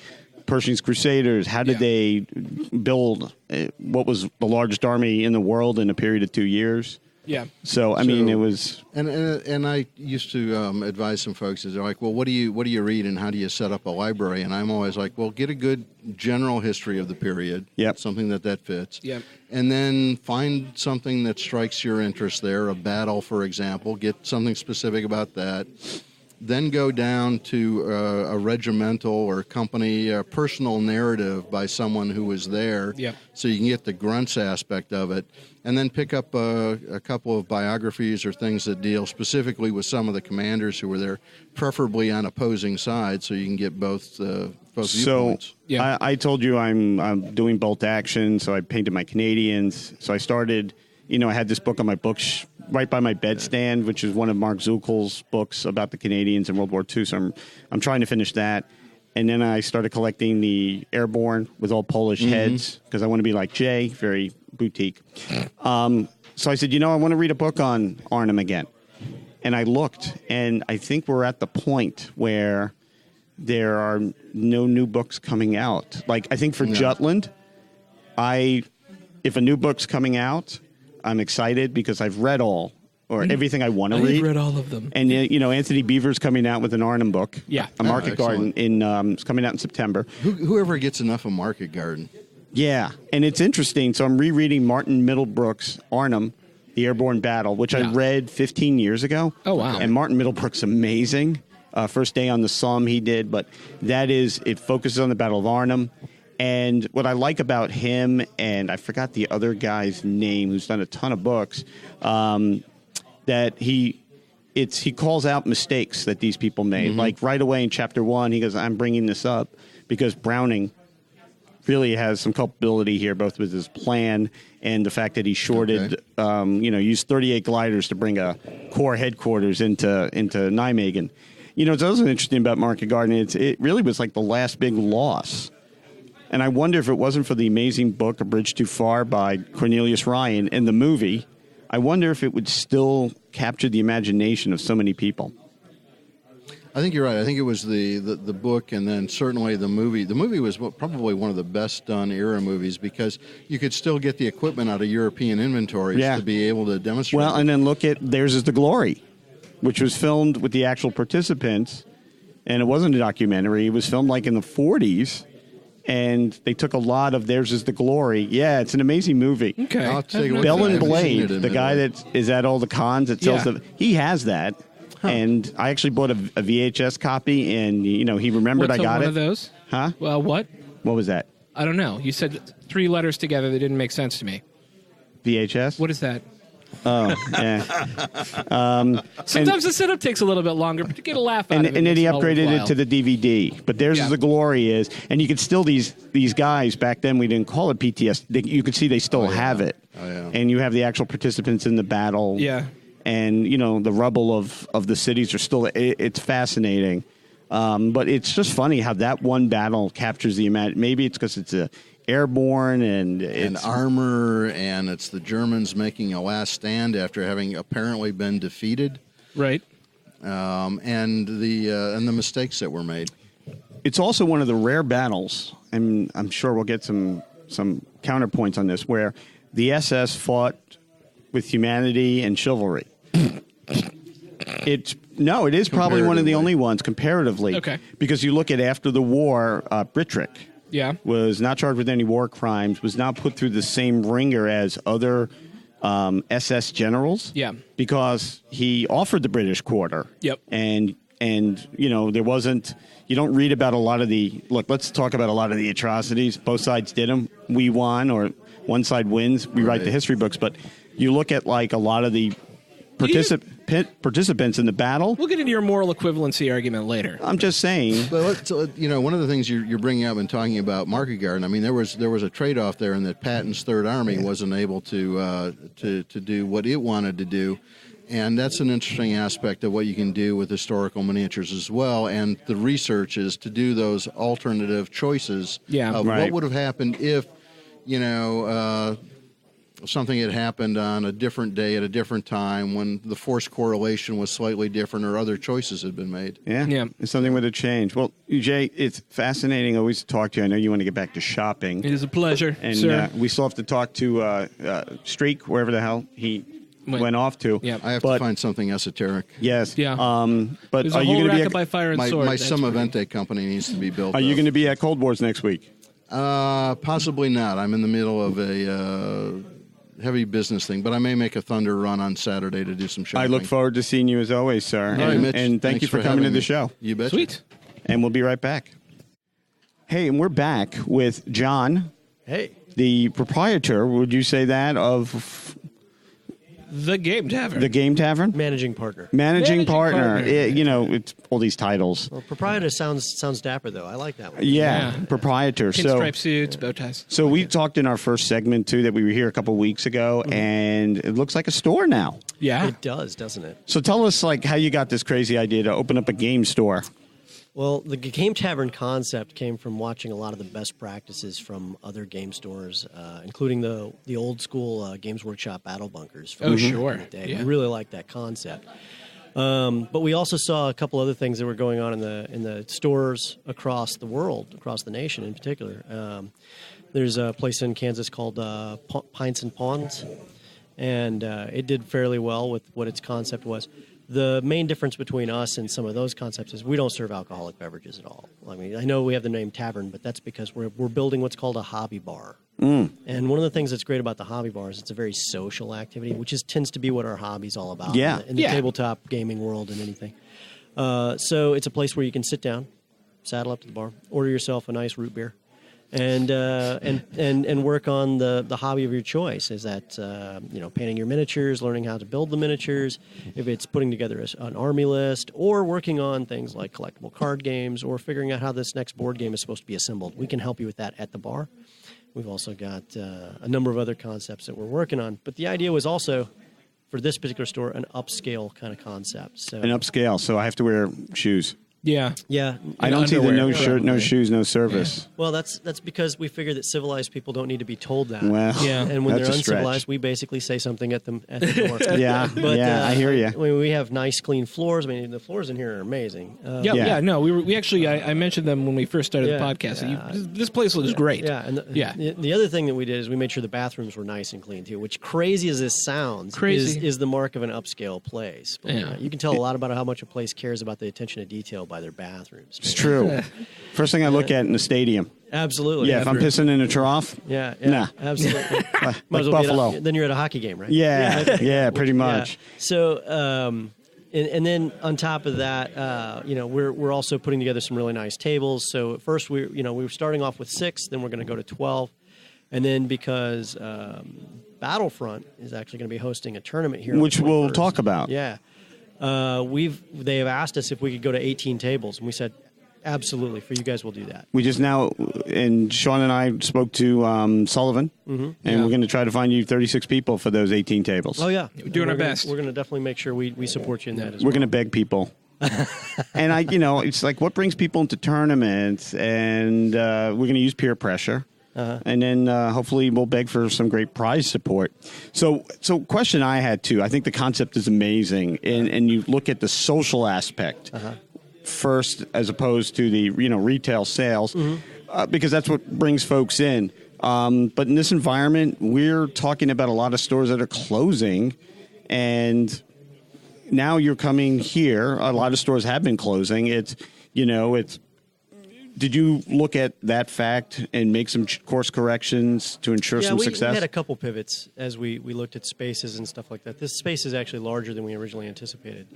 Pershing's Crusaders. How did they build what was the largest army in the world in a period of 2 years? Yeah. So I mean, it was, and I used to advise some folks. They're like, well, what do you read, and how do you set up a library? And I'm always like, well, get a good general history of the period. Yep. Something that fits. Yep. And then find something that strikes your interest there. A battle, for example. Get something specific about that. Then go down to a regimental or company personal narrative by someone who was there, so you can get the grunts aspect of it, and then pick up a couple of biographies or things that deal specifically with some of the commanders who were there, preferably on opposing sides, so you can get both viewpoints. So I told you I'm doing bolt action, so I painted my Canadians. So I started, I had this book on my books right by my bedstand, which is one of Mark Zuckel's books about the Canadians in World War II. So I'm trying to finish that. And then I started collecting the Airborne with all Polish heads because I want to be like Jay, very boutique. So I said, I want to read a book on Arnhem again. And I looked, and I think we're at the point where there are no new books coming out. Like, I think for Jutland, if a new book's coming out, I'm excited because I've read all or everything I want to read. I've read all of them. And, Anthony Beaver's coming out with an Arnhem book. Yeah. A Market Garden. It's coming out in September. Whoever gets enough of Market Garden. Yeah. And it's interesting. So I'm rereading Martin Middlebrook's Arnhem, The Airborne Battle, which I read 15 years ago. Oh, wow. And Martin Middlebrook's amazing. First Day on the Somme he did. But it focuses on the Battle of Arnhem. And what I like about him, and I forgot the other guy's name, who's done a ton of books, that he calls out mistakes that these people made. Like right away in chapter 1, he goes, I'm bringing this up because Browning really has some culpability here, both with his plan and the fact that he shorted, used 38 gliders to bring a core headquarters into Nijmegen. It's also interesting about Market Garden. It really was like the last big loss. And I wonder if it wasn't for the amazing book, A Bridge Too Far by Cornelius Ryan, and the movie, I wonder if it would still capture the imagination of so many people. I think you're right. I think it was the book, and then certainly the movie. The movie was probably one of the best done era movies because you could still get the equipment out of European inventories to be able to demonstrate. Well, and then look at Theirs Is the Glory, which was filmed with the actual participants, and it wasn't a documentary. It was filmed like in the 40s. And they took a lot of Theirs Is the Glory. Yeah, it's an amazing movie. Okay. Bell and Blade, the guy that is at all the cons that sells he has that. Huh. And I actually bought a VHS copy, and he remembered I got one it. Of those? Huh? Well, what? What was that? I don't know. You said 3 letters together that didn't make sense to me. VHS? What is that? Oh, yeah. Sometimes the setup takes a little bit longer, but to get a laugh out of it. And then he upgraded it to the DVD. But Theirs Is the Glory is, and you could still, these guys, back then we didn't call it PTS, you could see they still have it. Oh, yeah. And you have the actual participants in the battle. Yeah. And, the rubble of the cities are still, it's fascinating. But it's just funny how that one battle captures the imagination. Maybe it's because it's airborne and armor, and it's the Germans making a last stand after having apparently been defeated. Right. And the mistakes that were made. It's also one of the rare battles, and I'm sure we'll get some counterpoints on this, where the SS fought with humanity and chivalry. It is probably one of the only ones comparatively. Okay. Because you look at after the war, Brittrick was not charged with any war crimes, was not put through the same ringer as other SS generals. Yeah. Because he offered the British quarter. Yep. And there wasn't, you don't read about a lot of let's talk about a lot of the atrocities. Both sides did them. We won, or one side wins. We write the history books. But you look at like a lot of the participants in the battle. We'll get into your moral equivalency argument later. I'm just saying. But one of the things you're bringing up and talking about Market Garden. I mean, there was a trade-off there in that Patton's Third Army wasn't able to do what it wanted to do, and that's an interesting aspect of what you can do with historical miniatures as well. And the research is to do those alternative choices of what would have happened if something had happened on a different day at a different time when the force correlation was slightly different or other choices had been made. Yeah. Something would have changed. Well, Jay, it's fascinating always to talk to you. I know you want to get back to shopping. It is a pleasure, and sir. We still have to talk to Streak, wherever the hell he went off to. Yeah. I have to find something esoteric. Yes. Yeah. But there's are you going to be by fire and my sword? My Sumavente company needs to be built. Are you going to be at Cold Wars next week? Possibly not. I'm in the middle of a heavy business thing, but I may make a thunder run on Saturday to do some shopping. I look forward to seeing you as always, sir. All right, Mitch, and thank you for coming to the show. You bet. Sweet. And we'll be right back. Hey, and we're back with John. Hey. The proprietor, would you say that, of The Game Tavern. The Game Tavern? Managing partner. Managing partner. It's all these titles. Well, proprietor sounds dapper, though. I like that one. Yeah. Proprietor. Pinstripe suits, bow ties. So we talked in our first segment, too, that we were here a couple of weeks ago, and it looks like a store now. Yeah. It does, doesn't it? So tell us, how you got this crazy idea to open up a game store. Well, the Game Tavern concept came from watching a lot of the best practices from other game stores, including the old school Games Workshop battle bunkers. From sure. the day. Yeah. We really like that concept. But we also saw a couple other things that were going on in the stores across the world, across the nation in particular. There's a place in Kansas called Pints and Pawns, and it did fairly well with what its concept was. The main difference between us and some of those concepts is we don't serve alcoholic beverages at all. I mean, I know we have the name tavern, but that's because we're building what's called a hobby bar. And one of the things that's great about the hobby bar is it's a very social activity, which tends to be what our hobby's all about in the tabletop gaming world and anything. So it's a place where you can sit down, saddle up to the bar, order yourself a nice root beer, and work on the hobby of your choice. Is that painting your miniatures, learning how to build the miniatures, if it's putting together an army list, or working on things like collectible card games, or figuring out how this next board game is supposed to be assembled. We can help you with that at the bar. We've also got a number of other concepts that we're working on. But the idea was also, for this particular store, an upscale kind of concept. So an upscale, so I have to wear shoes. Yeah. I don't see the no shirt, no shoes, no service. Yeah. Well, that's because we figure that civilized people don't need to be told that. Well, and when they're uncivilized, we basically say something at the door. But, I hear you. We have nice, clean floors. I mean, the floors in here are amazing. No, we actually I mentioned them when we first started the podcast. This place looks great. Yeah, and the other thing that we did is we made sure the bathrooms were nice and clean too. Which, crazy as this sounds, is the mark of an upscale place. But, you can tell a lot about how much a place cares about the attention to detail by their bathrooms. It's true. First thing I look at in the stadium. Absolutely. Yeah, if I'm pissing in a trough. Nah. Absolutely. like Buffalo. Then you're at a hockey game, right? Yeah, pretty much. Yeah. So, and then on top of that, we're also putting together some really nice tables. So at first we were starting off with 6, then we're going to go to 12, and then because Battlefront is actually going to be hosting a tournament here, which we'll talk about. Yeah. They have asked us if we could go to 18 tables, and we said, absolutely, for you guys, we'll do that. We just now, and Sean and I spoke to Sullivan, and we're going to try to find you 36 people for those 18 tables. Oh, yeah. We're doing our best. We're going to definitely make sure we support you in that as well. We're going to beg people. And it's like what brings people into tournaments, and we're going to use peer pressure. And then hopefully we'll beg for some great prize support. So question I had too, I think the concept is amazing. And you look at the social aspect first as opposed to the retail sales, because that's what brings folks in. But in this environment, we're talking about a lot of stores that are closing, and now you're coming here. A lot of stores have been closing. It's Did you look at that fact and make some course corrections to ensure some success? Yeah, we had a couple pivots as we looked at spaces and stuff like that. This space is actually larger than we originally anticipated.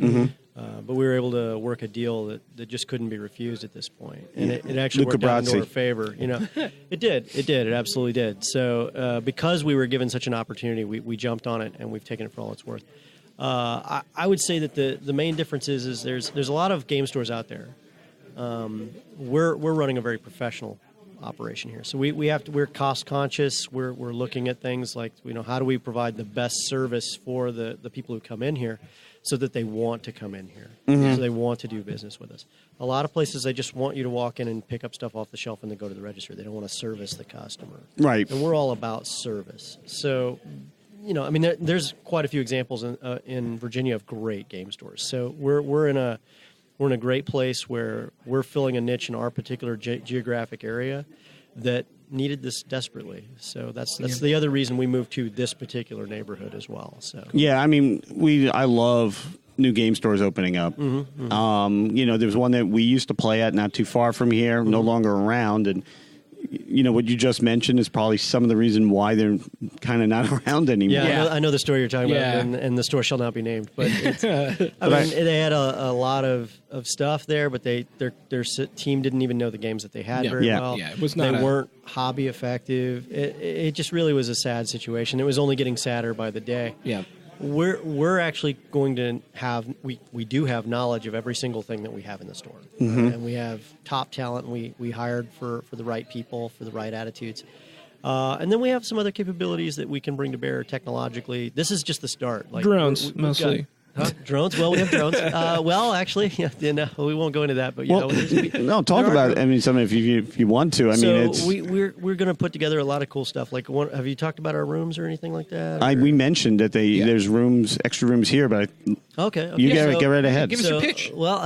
But we were able to work a deal that just couldn't be refused at this point. And it actually worked out into our favor. It did. It absolutely did. So because we were given such an opportunity, we jumped on it, and we've taken it for all it's worth. I would say that the main difference is there's a lot of game stores out there. We're running a very professional operation here, so we're cost conscious. We're looking at things like how do we provide the best service for the people who come in here, so that they want to come in here, so they want to do business with us. A lot of places they just want you to walk in and pick up stuff off the shelf and then go to the register. They don't want to service the customer, right? And we're all about service. So there's quite a few examples in Virginia of great game stores. So we're in a great place where we're filling a niche in our particular geographic area that needed this desperately. So that's the other reason we moved to this particular neighborhood as well. So I love new game stores opening up. There's one that we used to play at not too far from here, no longer around, and what you just mentioned is probably some of the reason why they're kind of not around anymore. Yeah, I know the store you're talking about, and the store shall not be named. But they had a lot of stuff there, but their team didn't even know the games that they had very well. Yeah, it was not. They weren't hobby effective. It just really was a sad situation. It was only getting sadder by the day. Yeah. We're actually going to have we do have knowledge of every single thing that we have in the store, and we have top talent. We hired for the right people, for the right attitudes, and then we have some other capabilities that we can bring to bear technologically. This is just the start. Like drones mostly. Drones? Well, we have drones. Actually, we won't go into that. But talk about it. I mean, if you want to. We're going to put together a lot of cool stuff. Like, have you talked about our rooms or anything like that? We mentioned that there's extra rooms here, but okay. You get right ahead. Give us your pitch. Well,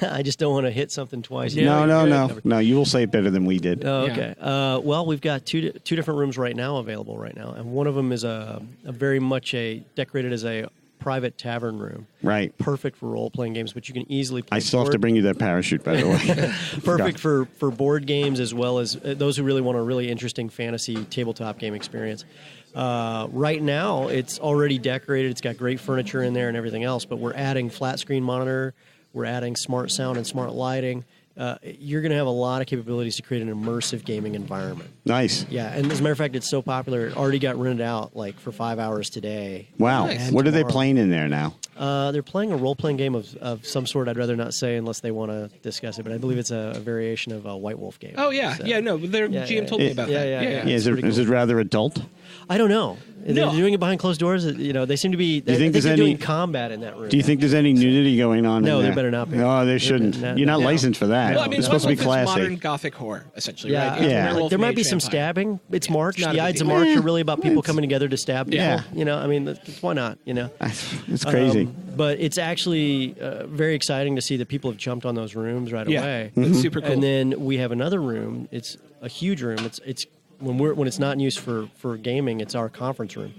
I just don't want to hit something twice. No. You will say it better than we did. Oh, okay. We've got two different rooms available right now, and one of them is a very much decorated as a private tavern room. Right. Perfect for role-playing games, but you can easily play I still have to bring you that parachute, by the way. Perfect for board games as well as those who really want a really interesting fantasy tabletop game experience. Right now, it's already decorated. It's got great furniture in there and everything else, but we're adding flat screen monitor. We're adding smart sound and smart lighting. you're going to have a lot of capabilities to create an immersive gaming environment. Nice. Yeah, and as a matter of fact, it's so popular, it already got rented out like for 5 hours today. Wow. Nice. What are they playing in there now? They're playing a role-playing game of some sort. I'd rather not say unless they want to discuss it, but I believe it's a variation of a White Wolf game. Oh, yeah. So, yeah, no, their GM told me about that. Yeah. Is it rather adult? I don't know. No. They're doing it behind closed doors. They seem to be. I think they're doing combat in that room. Do you think there's any nudity going on? No, in there there better not be. No, there shouldn't. You're not licensed for that. Well, I mean, it's supposed to be classy. modern gothic horror, essentially, Yeah, right? Yeah. Werewolf, There might mage, be some vampire. stabbing. It's March. Not a The big Ides of deal. March are really about people coming together to stab people. Yeah. I mean, why not? It's crazy. But it's actually very exciting to see that people have jumped on those rooms right Yeah, away. that's super cool. And then we have another room. It's a huge room. It's when it's not in use for gaming, it's our conference room.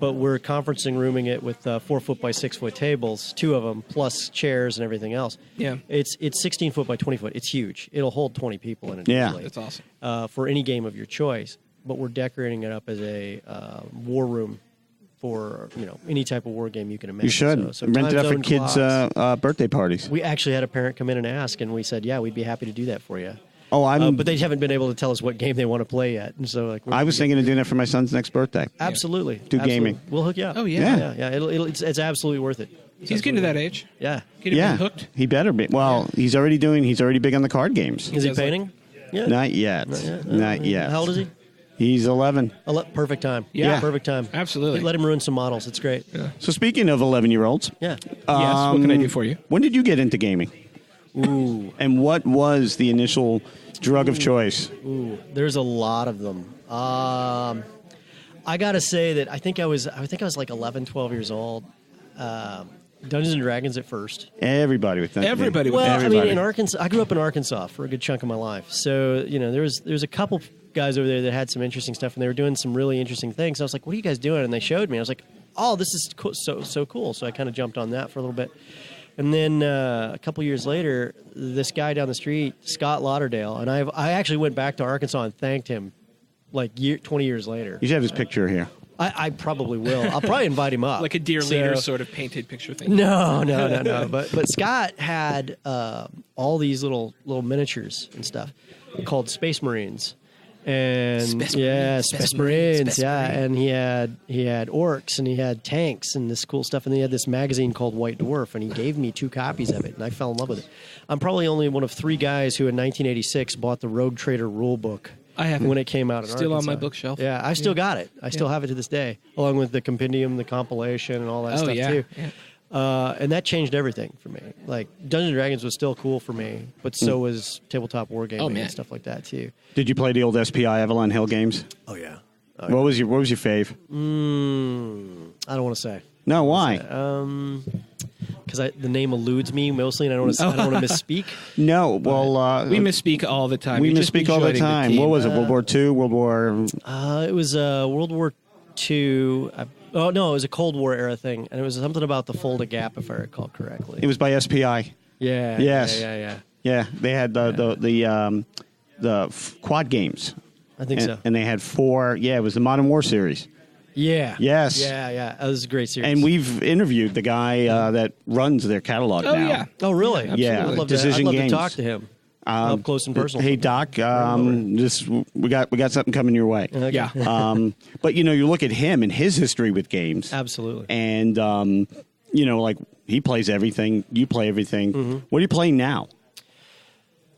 But we're conferencing rooming it with 4 foot by 6 foot tables, 2 of them, plus chairs and everything else. Yeah. It's 16 foot by 20 foot. It's huge. It'll hold 20 people in it. Yeah. easily, That's awesome. for any game of your choice. But we're decorating it up as a war room for any type of war game you can imagine. You should So rent it time out for zone kids' clocks. birthday parties. We actually had a parent come in and ask, and we said, "Yeah, we'd be happy to do that for you." Oh, But they haven't been able to tell us what game they want to play yet, and so I was thinking of doing that for my son's next birthday. absolutely Do gaming. We'll hook you up. Oh, yeah. yeah. It's absolutely worth it. He's getting to that age. Yeah. Get him Yeah, hooked. he better be. Well, he's already big on the card games. Is he does like- painting? Yeah. Not yet. Not yet. How old is he? He's 11. Perfect time. Yeah. Perfect time. Absolutely. Let him ruin some models. It's great. So speaking of 11-year-olds, Yeah. Yes. What can I do for you? when did you get into gaming? Ooh. And what was the initial drug of choice? Ooh. There's a lot of them. I gotta say that I think I was like 11, 12 years old. Dungeons and Dragons at first. Everybody with that. Everybody with Well, Everybody. I mean, in Arkansas, I grew up in Arkansas for a good chunk of my life. So there was a couple guys over there that had some interesting stuff, and they were doing some really interesting things. I was like, "What are you guys doing?" And they showed me. I was like, "Oh, this is cool, so cool." So I kind of jumped on that for a little bit. And then a couple years later, this guy down the street, Scott Lauderdale, and I actually went back to Arkansas and thanked him 20 years later. You should have his picture here. I probably will. I'll probably invite him up. Like a dear leader sort of painted picture thing. No. But Scott had all these little miniatures and stuff called Space Marines. And Space Marines. And he had orcs and he had tanks and this cool stuff, and then he had this magazine called White Dwarf, and he gave me 2 copies of it, and I fell in love with it. I'm probably only one of 3 guys who in 1986 bought the Rogue Trader rule book. I haven't. When it came out in Still on Arkansas. my bookshelf. Yeah, I still got it. I still have it to this day, along with the compendium, the compilation, and all that stuff too. Yeah. And that changed everything for me. Like Dungeons and Dragons was still cool for me, but so was tabletop wargaming and stuff like that too. Did you play the old SPI Avalon Hill games? Oh yeah. What was your fave? I don't want to say. No, why? Because the name eludes me mostly, and I don't want to misspeak. No, well, We misspeak all the time. we You're just misspeak all the joining time. team. What was it? World War II? World War? It was World War II. Oh no, it was a Cold War era thing, and it was something about the Fulda Gap, if I recall correctly. It was by SPI. Yeah. Yes. Yeah. Yeah, they had the quad games. I think so. And they had 4. Yeah, it was the Modern War series. Yeah. Yes. Yeah. That was a great series. And we've interviewed the guy that runs their catalog Oh, now. yeah. Oh, really? Yeah, I'd love Decision to Games. talk to him up close and personal. Hey Doc, just we got something coming your way. Okay. Yeah. But you look at him and his history with games. Absolutely. And like he plays everything, you play everything. Mm-hmm. What are you playing now?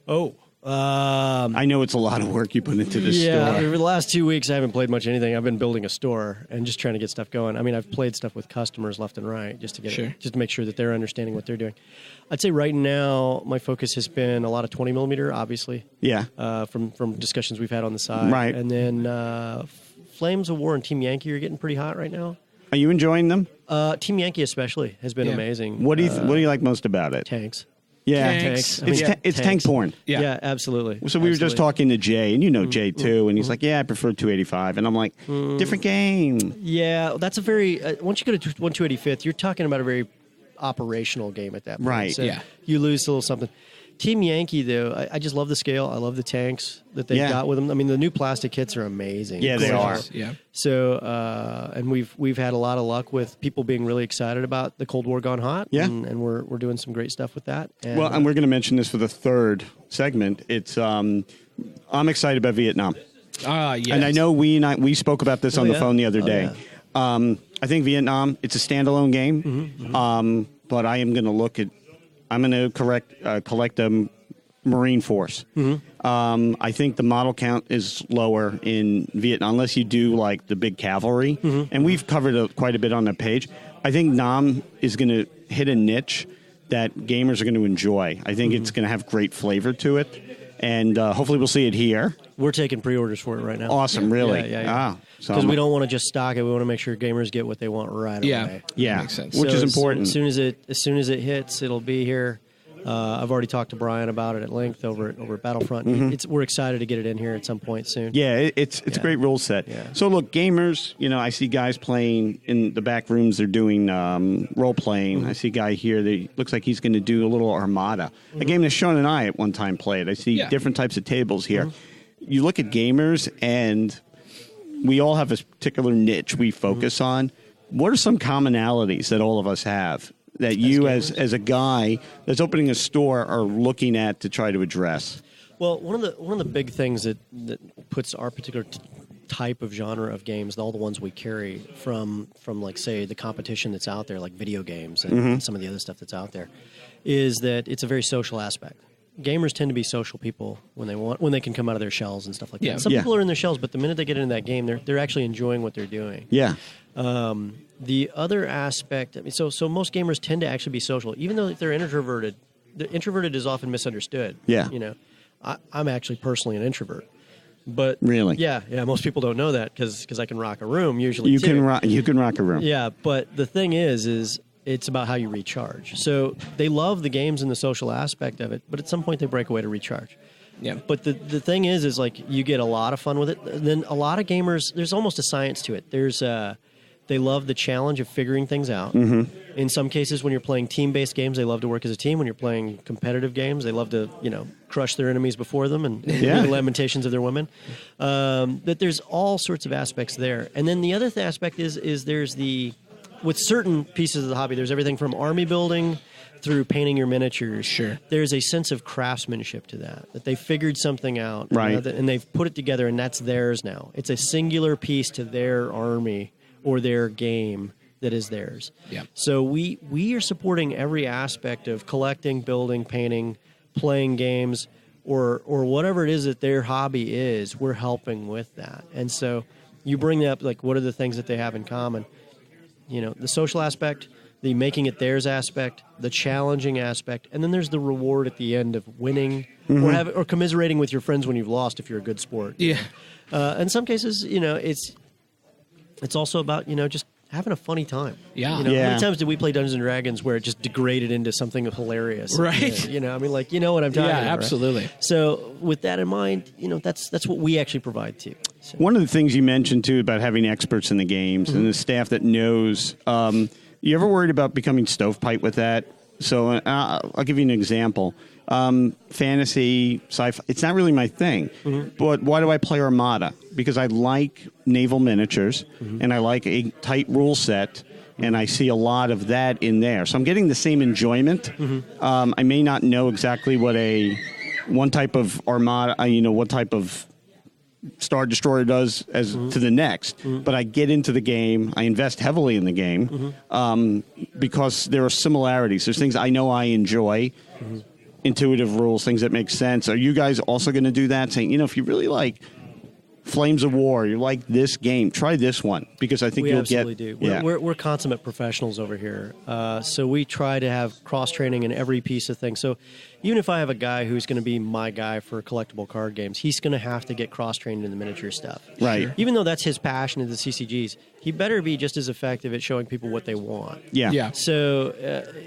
Oh. I know it's a lot of work you put into this Yeah, store. over the last 2 weeks, I haven't played much anything. I've been building a store and just trying to get stuff going. I mean, I've played stuff with customers left and right just to get just to make sure that they're understanding what they're doing. I'd say right now, my focus has been a lot of 20 millimeter, obviously. Yeah. From discussions we've had on the side, Right. And then Flames of War and Team Yankee are getting pretty hot right now. Are you enjoying them? Team Yankee especially has been amazing. What do you like most about it? Tanks. Yeah, Tanks. It's tank porn. Yeah, absolutely. So we were just talking to Jay, and Jay too, and he's like, "Yeah, I prefer 285," and I'm like, "Different game." Yeah, that's a very once you go to 1/285th, you're talking about a very operational game at that point. Right. So Yeah. you lose a little something. Team Yankee, though, I just love the scale. I love the tanks that they've got with them. I mean, the new plastic kits are amazing. Yeah, they are. Yeah. So, and we've had a lot of luck with people being really excited about the Cold War gone hot. Yeah. And we're doing some great stuff with that. And, and we're going to mention this for the third segment. It's I'm excited about Vietnam. Yes. And I know we spoke about this on the phone the other day. Yeah. I think Vietnam, it's a standalone game, but I am going to I'm going to collect a Marine Force. I think the model count is lower in Vietnam, unless you do like the big cavalry. And we've covered quite a bit on that page. I think Nam is going to hit a niche that gamers are going to enjoy. I think it's going to have great flavor to it. And hopefully we'll see it here. We're taking pre-orders for it right now. Awesome, really? Yeah. Because we don't want to just stock it. We want to make sure gamers get what they want right away. Yeah, makes sense. Which is important. As soon as it hits, it'll be here. I've already talked to Brian about it at length over at Battlefront. We're excited to get it in here at some point soon. Yeah, it's a great rule set. Yeah. So look, gamers, I see guys playing in the back rooms. They're doing role playing. I see a guy here that looks like he's going to do a little Armada, a game that Sean and I at one time played. I see different types of tables here. You look at gamers, and we all have a particular niche we focus on. What are some commonalities that all of us have that you as a guy that's opening a store are looking at to try to address? Well, one of the big things that puts our particular type of genre of games, all the ones we carry from like, say, the competition that's out there, like video games and some of the other stuff that's out there, is that it's a very social aspect. Gamers tend to be social people when they can come out of their shells and stuff like that. Some people are in their shells, but the minute they get into that game, they're actually enjoying what they're doing. Yeah. The other aspect, so most gamers tend to actually be social, even though they're introverted. The introverted is often misunderstood. Yeah. I'm actually personally an introvert. But really, yeah, most people don't know that because I can rock a room usually. You can rock a room. Yeah, but the thing is it's about how you recharge. So they love the games and the social aspect of it, but at some point they break away to recharge. Yeah. But the thing is like you get a lot of fun with it. And then a lot of gamers, there's almost a science to it. They love the challenge of figuring things out. In some cases, when you're playing team-based games, they love to work as a team. When you're playing competitive games, they love to, crush their enemies before them and hear the lamentations of their women. That there's all sorts of aspects there. And then the other aspect is there's with certain pieces of the hobby, there's everything from army building through painting your miniatures. Sure. There's a sense of craftsmanship to that they figured something out. Right. And they've put it together, and that's theirs now. It's a singular piece to their army or their game that is theirs. Yeah. So we are supporting every aspect of collecting, building, painting, playing games, or whatever it is that their hobby is. We're helping with that. And so you bring up, like, what are the things that they have in common? The social aspect, the making it theirs aspect, the challenging aspect, and then there's the reward at the end of winning or commiserating with your friends when you've lost if you're a good sport. Yeah. In some cases, it's also about, just having a funny time. Yeah. How many times did we play Dungeons & Dragons where it just degraded into something hilarious? Right. You know what I'm talking about. Yeah, absolutely. Right? So with that in mind, that's what we actually provide too. So. One of the things you mentioned, too, about having experts in the games and the staff that knows, you ever worried about becoming stovepipe with that? So I'll give you an example. Fantasy, sci-fi, it's not really my thing. But why do I play Armada? Because I like naval miniatures, and I like a tight rule set, and I see a lot of that in there. So I'm getting the same enjoyment. I may not know exactly what one type of Armada, what type of Star Destroyer does as to the next, but I get into the game. I invest heavily in the game because there are similarities. There's things I know I enjoy, intuitive rules, things that make sense. Are you guys also going to do that? Saying, if you really like Flames of War, you like this game, try this one, because I think we you'll absolutely get. Do. Yeah. We're consummate professionals over here, so we try to have cross training in every piece of things. So even if I have a guy who's going to be my guy for collectible card games, he's going to have to get cross trained in the miniature stuff. Right. Sure. Even though that's his passion in the CCGs, he better be just as effective at showing people what they want. Yeah. Yeah. So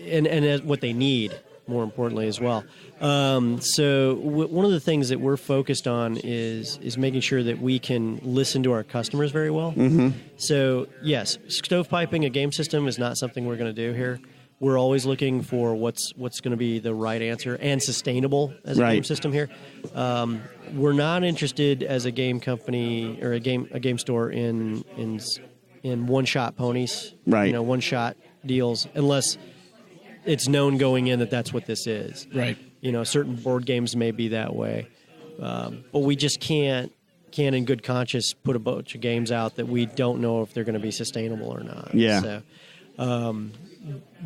and what they need. More importantly as well. So one of the things that we're focused on is making sure that we can listen to our customers very well. So yes, stovepiping a game system is not something we're going to do here. we're always looking for what's going to be the right answer and sustainable as a game system here. We're not interested as a game company or a game store in one-shot ponies, one-shot deals, unless it's known going in that that's what this is. Right. Certain board games may be that way, but we just can't in good conscience put a bunch of games out that we don't know if they're going to be sustainable or not. Yeah. So,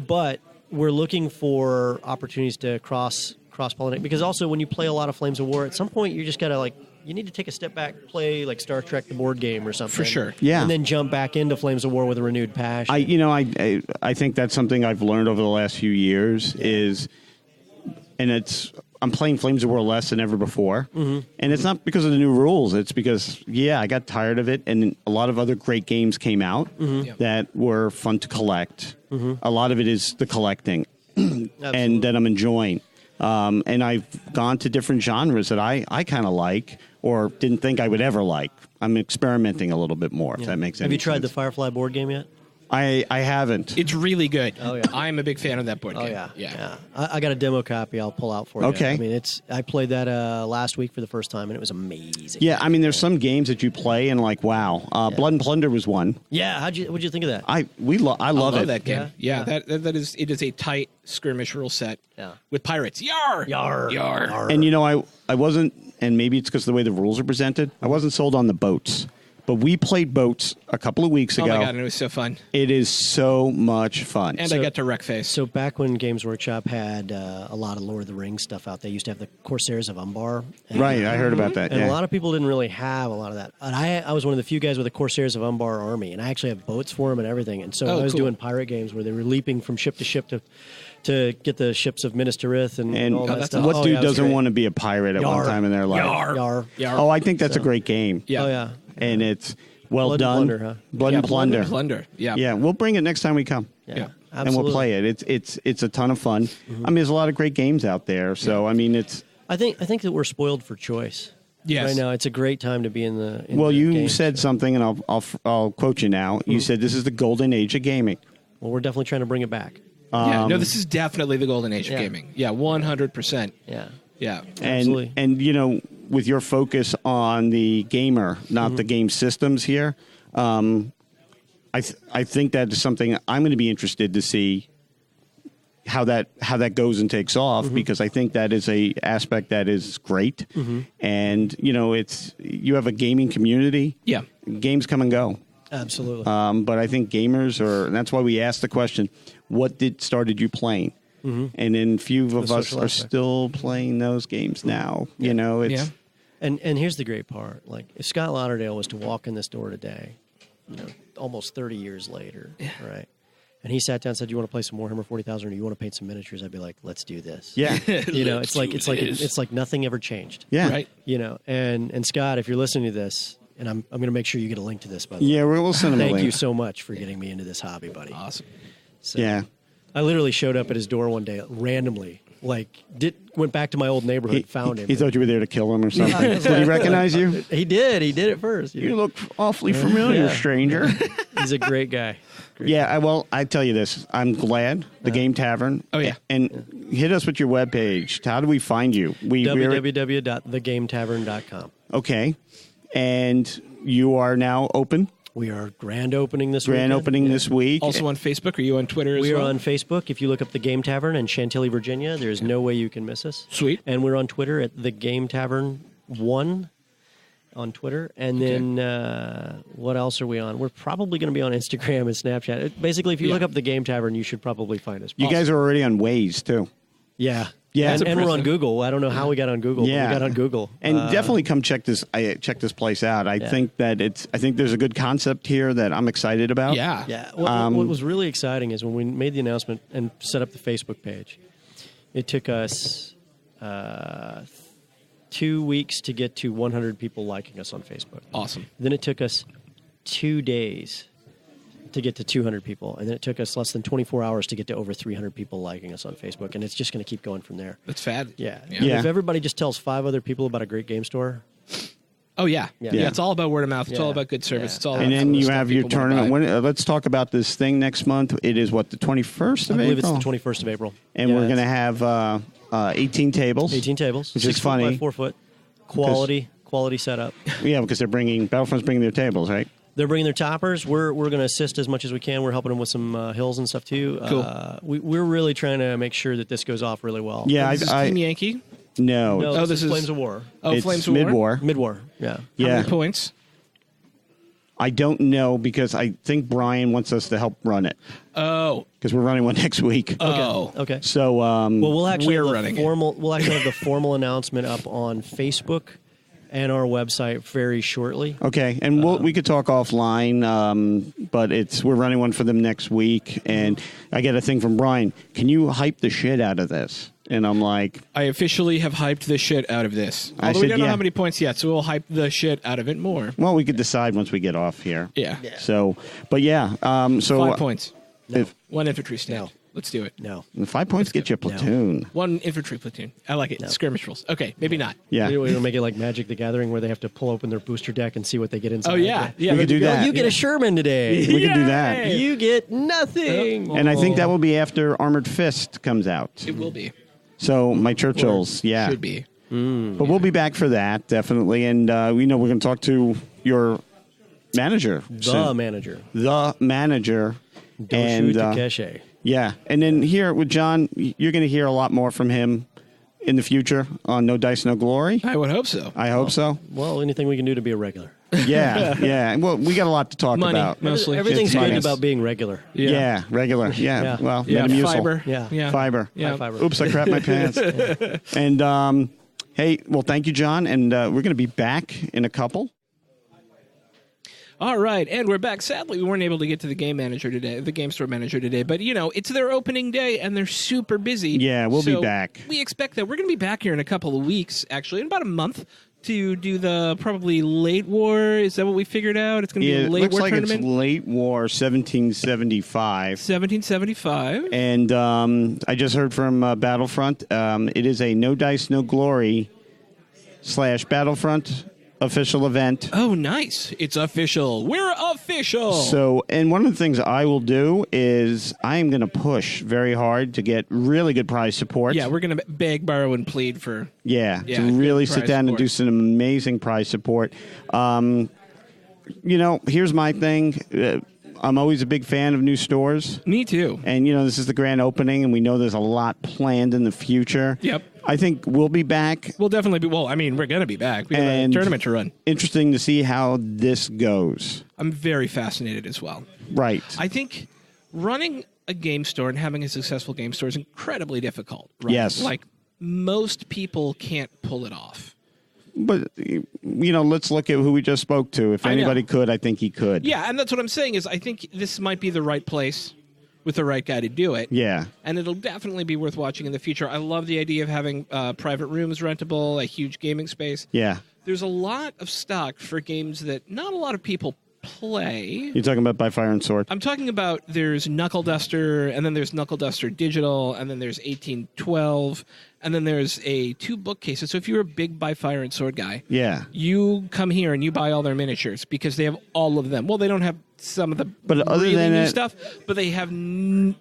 but we're looking for opportunities to cross-pollinate, because also when you play a lot of Flames of War, at some point you just got to you need to take a step back, play like Star Trek the board game or something. For sure. Yeah. And then jump back into Flames of War with a renewed passion. I think that's something I've learned over the last few years I'm playing Flames of War less than ever before. Mm-hmm. And it's not because of the new rules. It's because, I got tired of it. And a lot of other great games came out that were fun to collect. Mm-hmm. A lot of it is the collecting and that I'm enjoying. And I've gone to different genres that I kind of like or didn't think I would ever like. I'm experimenting a little bit more, if that makes any sense. Have you tried the Firefly board game yet? I haven't. It's really good. Oh, yeah. I'm a big fan of that board game. Yeah. I got a demo copy I'll pull out for you. Okay. I mean, I played that last week for the first time, and it was amazing. Yeah, I mean, there's some games that you play and wow. Blood and Plunder was one. Yeah, what'd you think of that? I love it. That game. Yeah. That is a tight skirmish rule set with pirates. Yar! Yar! Yar! Yar! And I wasn't, and maybe it's because of the way the rules are presented, I wasn't sold on the boats. But we played boats a couple of weeks ago. Oh, my God, and it was so fun. It is so much fun. And I got to wreck face. So back when Games Workshop had a lot of Lord of the Rings stuff out, they used to have the Corsairs of Umbar. Right, I heard about that. And a lot of people didn't really have a lot of that. And I was one of the few guys with the Corsairs of Umbar army, and I actually have boats for them and everything. And so I was doing pirate games where they were leaping from ship to ship to get the ships of Minas Tirith and all that stuff. What dude doesn't want to be a pirate at one time in their life? Yar. Oh, I think that's a great game. Yeah. Oh, yeah. And it's well Blood done. And Plunder, huh? Blood and Plunder. Blood and Plunder. Yeah. Yeah, we'll bring it next time we come. Yeah. And we'll play it. It's a ton of fun. Mm-hmm. I mean, there's a lot of great games out there. So I mean, it's. I think that we're spoiled for choice. Yes. Right now, it's a great time to be in the. You said something, and I'll quote you now. You said this is the golden age of gaming. Well, we're definitely trying to bring it back. This is definitely the golden age of gaming. Yeah, 100%. Yeah. Yeah. And with your focus on the gamer, not the game systems here, I think that is something I'm going to be interested to see how that goes and takes off, because I think that is a aspect that is great. And you have a gaming community. Yeah. Games come and go. Absolutely. But I think gamers and that's why we asked the question, what started you playing? And then few of us are still playing those games now. It's And here's the great part. Like, if Scott Lauderdale was to walk in this door today, almost 30 years later, right? And he sat down and said, "Do you want to play some Warhammer 40,000 or do you want to paint some miniatures?" I'd be like, "Let's do this." Yeah. It's like nothing ever changed. Yeah. Right. And Scott, if you're listening to this, and I'm going to make sure you get a link to this, by the way. Yeah, we'll send him a link. Thank you so much for getting me into this hobby, buddy. Awesome. So, yeah. I literally showed up at his door one day randomly. Went back to my old neighborhood, found him. He thought you were there to kill him or something. Did he recognize you? He did. He did it first. You look awfully familiar, stranger. He's a great guy. I tell you this. I'm glad the Game Tavern. Oh, yeah. And hit us with your webpage. How do we find you? www.thegametavern.com. Okay. And you are now open? We are grand opening this week. Also on Facebook. Are you on Twitter as well? We are on Facebook. If you look up the Game Tavern in Chantilly, Virginia, there's no way you can miss us. Sweet. And we're on Twitter at the Game Tavern 1 on Twitter. And then what else are we on? We're probably going to be on Instagram and Snapchat. Basically, if you look up the Game Tavern, you should probably find us. You guys are already on Waze, too. Yeah. Yeah, and we're on Google. I don't know how we got on Google. Yeah, but we got on Google. And definitely come check this place out. I think that I think there's a good concept here that I'm excied about. Yeah. Yeah. What was really exciting is when we made the announcement and set up the Facebook page, it took us 2 weeks to get to 100 people liking us on Facebook. Awesome. Then it took us 2 days to get to 200 people, and then it took us less than 24 hours to get to over 300 people liking us on Facebook, and it's just going to keep going from there. That's fad. Yeah. Yeah. If everybody just tells 5 other people about a great game store, Oh yeah. It's all about word of mouth. It's all about good service. It's all. And then you have your tournament. Let's talk about this thing next month. It is what, the 21st of April? I believe it's the 21st of April. And we're going to have 18 tables. 18 tables, which is funny. 4 by 4 foot, quality setup. Yeah, because Battlefront's bringing their tables, right? They're bringing their toppers. We're going to assist as much as we can. We're helping them with some hills and stuff too. Cool. We're really trying to make sure that this goes off really well. Yeah, this is Team Yankee. No. This is Flames of War. Oh, Flames of War. Mid-war. Yeah. How many points? I don't know because I think Brian wants us to help run it. Oh, because we're running one next week. Oh, okay. So, we'll actually we're have running We'll actually have the formal announcement up on Facebook and our website very shortly. Okay, and we could talk offline, but we're running one for them next week, and I get a thing from Brian. Can you hype the shit out of this? And I'm like, I officially have hyped the shit out of this. Although we don't know how many points yet, so we'll hype the shit out of it more. Well, we could decide once we get off here. Yeah. So, but yeah. 5 points. No. 1 infantry stand. No. Let's do it. No. 5 points get you a platoon. No. 1 infantry platoon. I like it. No. Skirmish rules. Okay, maybe not. Yeah. We'll make it like Magic the Gathering where they have to pull open their booster deck and see what they get inside. Oh, yeah. We could do that. You get a Sherman today. We could do that. You get nothing. And I think that will be after Armored Fist comes out. It will be. So my Churchills, Should be. But we'll be back for that, definitely. And we know we're going to talk to your manager. The manager. And Takeshi. yeah. And then here with John, you're going to hear a lot more from him in the future on No Dice, No Glory. I would hope so. I hope so. Well, anything we can do to be a regular. Yeah. Well, we got a lot to talk about. Mostly. Everything's It's good money. about being regular. Yeah, regular. Yeah. Well, Metamucil. Fiber. Yeah. Fiber. Yeah. Fiber. Oops, I crapped my pants. And hey, well, thank you, John. And we're going to be back in a couple. All right, and we're back. Sadly, we weren't able to get to the game store manager today, but it's their opening day and they're super busy. Yeah, we'll be back. We expect that we're going to be back here in a couple of weeks, actually, in about a month to do the probably late war. Is that what we figured out? It's going to be a late war tournament. It looks like it's late war 1775. 1775. And I just heard from Battlefront. It is a No Dice, No Glory / Battlefront official event. Oh, nice. It's official. We're official. So, and one of the things I will do is I am going to push very hard to get really good prize support. Yeah, we're going to beg, borrow, and plead for... Yeah, to really sit down and do some amazing prize support. Here's my thing. I'm always a big fan of new stores. Me too. And, this is the grand opening, and we know there's a lot planned in the future. Yep. I think we'll be back. We'll definitely be. Well, I mean, we're going to be back. We have a tournament to run. Interesting to see how this goes. I'm very fascinated as well. Right. I think running a game store and having a successful game store is incredibly difficult. Right? Yes. Like, most people can't pull it off. But, let's look at who we just spoke to. If anybody could, I think he could. Yeah, and that's what I'm saying is I think this might be the right place with the right guy to do it. Yeah. And it'll definitely be worth watching in the future. I love the idea of having private rooms rentable, a huge gaming space. Yeah. There's a lot of stock for games that not a lot of people play. You're talking about By Fire and Sword? I'm talking about there's Knuckle Duster, and then there's Knuckle Duster Digital, and then there's 1812, and then there's 2 bookcases. So if you're a big By Fire and Sword guy, you come here and you buy all their miniatures because they have all of them. Well, they don't have some of the really new stuff, but they have 2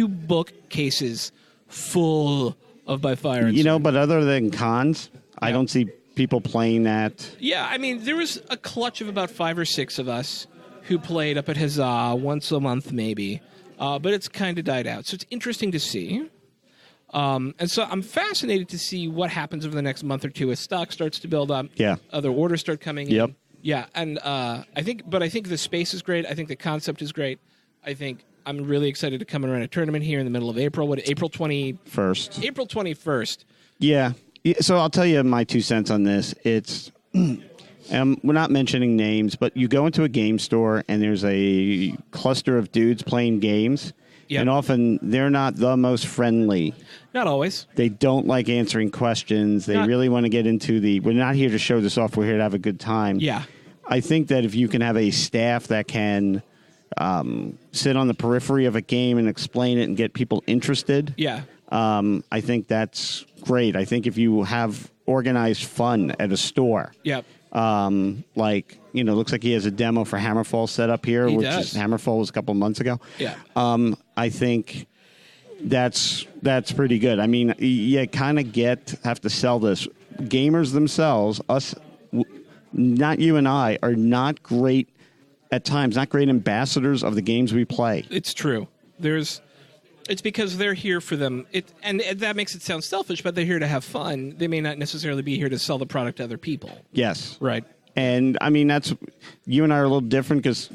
bookcases full of By Fire and Sword. But other than cons, I don't see people playing that. Yeah, I mean, there was a clutch of about 5 or 6 of us who played up at Huzzah once a month, maybe. But it's kind of died out. So it's interesting to see. And so I'm fascinated to see what happens over the next month or two as stock starts to build up. Yeah. Other orders start coming in. Yeah, and I think the space is great. I think the concept is great. I think I'm really excited to come and run a tournament here in the middle of April. April 21st? April 21st. Yeah. So I'll tell you my 2 cents on this. It's, we're not mentioning names, but you go into a game store and there's a cluster of dudes playing games. Yep. And often they're not the most friendly. Not always. They don't like answering questions. They really want to get into we're not here to show this off. We're here to have a good time. Yeah. I think that if you can have a staff that can sit on the periphery of a game and explain it and get people interested. Yeah. I think that's great. I think if you have organized fun at a store. Yep. Like, looks like he has a demo for Hammerfall set up here, Hammerfall was a couple of months ago. Yeah. I think that's pretty good. I mean, you kind of have to sell this. Gamers themselves, us, not you and I, are not great at times, not great ambassadors of the games we play. It's true. It's because they're here for them. And that makes it sound selfish, but they're here to have fun. They may not necessarily be here to sell the product to other people. Yes. Right. And, I mean, you and I are a little different because,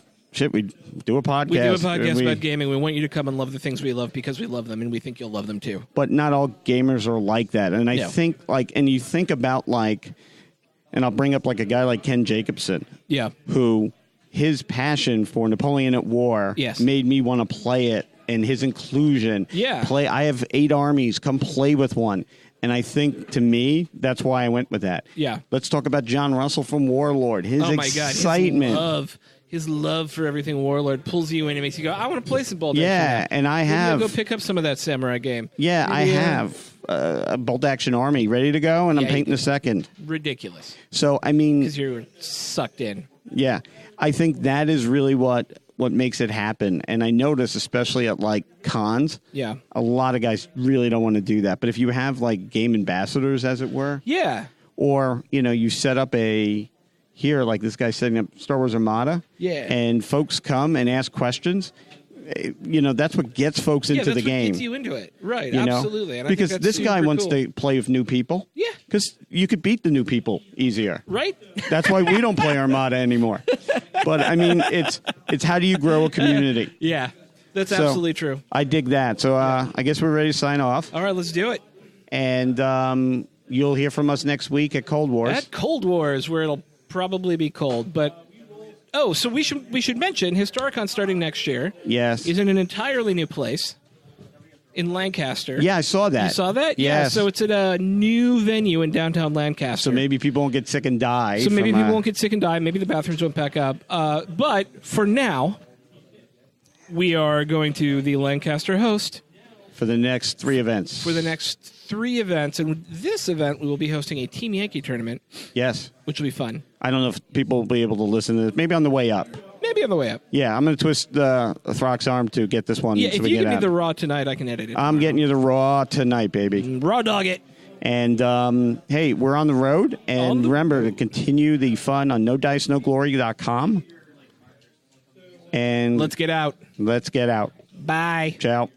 we do a podcast. We do a podcast about gaming. We want you to come and love the things we love because we love them, and we think you'll love them too. But not all gamers are like that. And I think, and you think about, and I'll bring up, a guy like Ken Jacobson. Yeah. Who, his passion for Napoleon at War made me want to play it, and his inclusion. Yeah. I have 8 armies. Come play with one. And I think, to me, that's why I went with that. Yeah. Let's talk about John Russell from Warlord. His excitement. His love for everything Warlord pulls you in and makes you go, I want to play some Bolt Action. Yeah, and I have. Go pick up some of that Samurai game. Yeah, I have a Bolt Action army ready to go, and I'm painting a second. Ridiculous. So, I mean. Because you're sucked in. Yeah. I think that is really what makes it happen. And I notice, especially at cons, a lot of guys really don't want to do that. But if you have game ambassadors, as it were, or you set up here, this guy's setting up Star Wars Armada, and folks come and ask questions. That's what gets folks into the game. Gets you into it, right? Absolutely. And because this guy wants to play with new people. Yeah. Because you could beat the new people easier, right? That's why we don't play Armada anymore. But I mean, it's how do you grow a community? Yeah, that's absolutely true. I dig that. So I guess we're ready to sign off. All right, let's do it. And you'll hear from us next week at Cold Wars. At Cold Wars, where it'll probably be cold, but. Oh, so we should mention Historicon starting next year. Yes. Is in an entirely new place in Lancaster. Yeah, I saw that. You saw that? Yes. Yeah, so it's at a new venue in downtown Lancaster. So maybe people won't get sick and die. Maybe the bathrooms won't pack up. But for now, we are going to the Lancaster host. For the next 3 events. And this event, we will be hosting a Team Yankee tournament. Yes. Which will be fun. I don't know if people will be able to listen to this. Maybe on the way up. Yeah, I'm going to twist Throck's arm to get this one. Yeah, if you give me the raw tonight, I can edit it. I'm getting you the raw tonight, baby. Raw dog it. And, hey, we're on the road. And remember to continue the fun on NoDiceNoGlory.com. And let's get out. Bye. Ciao.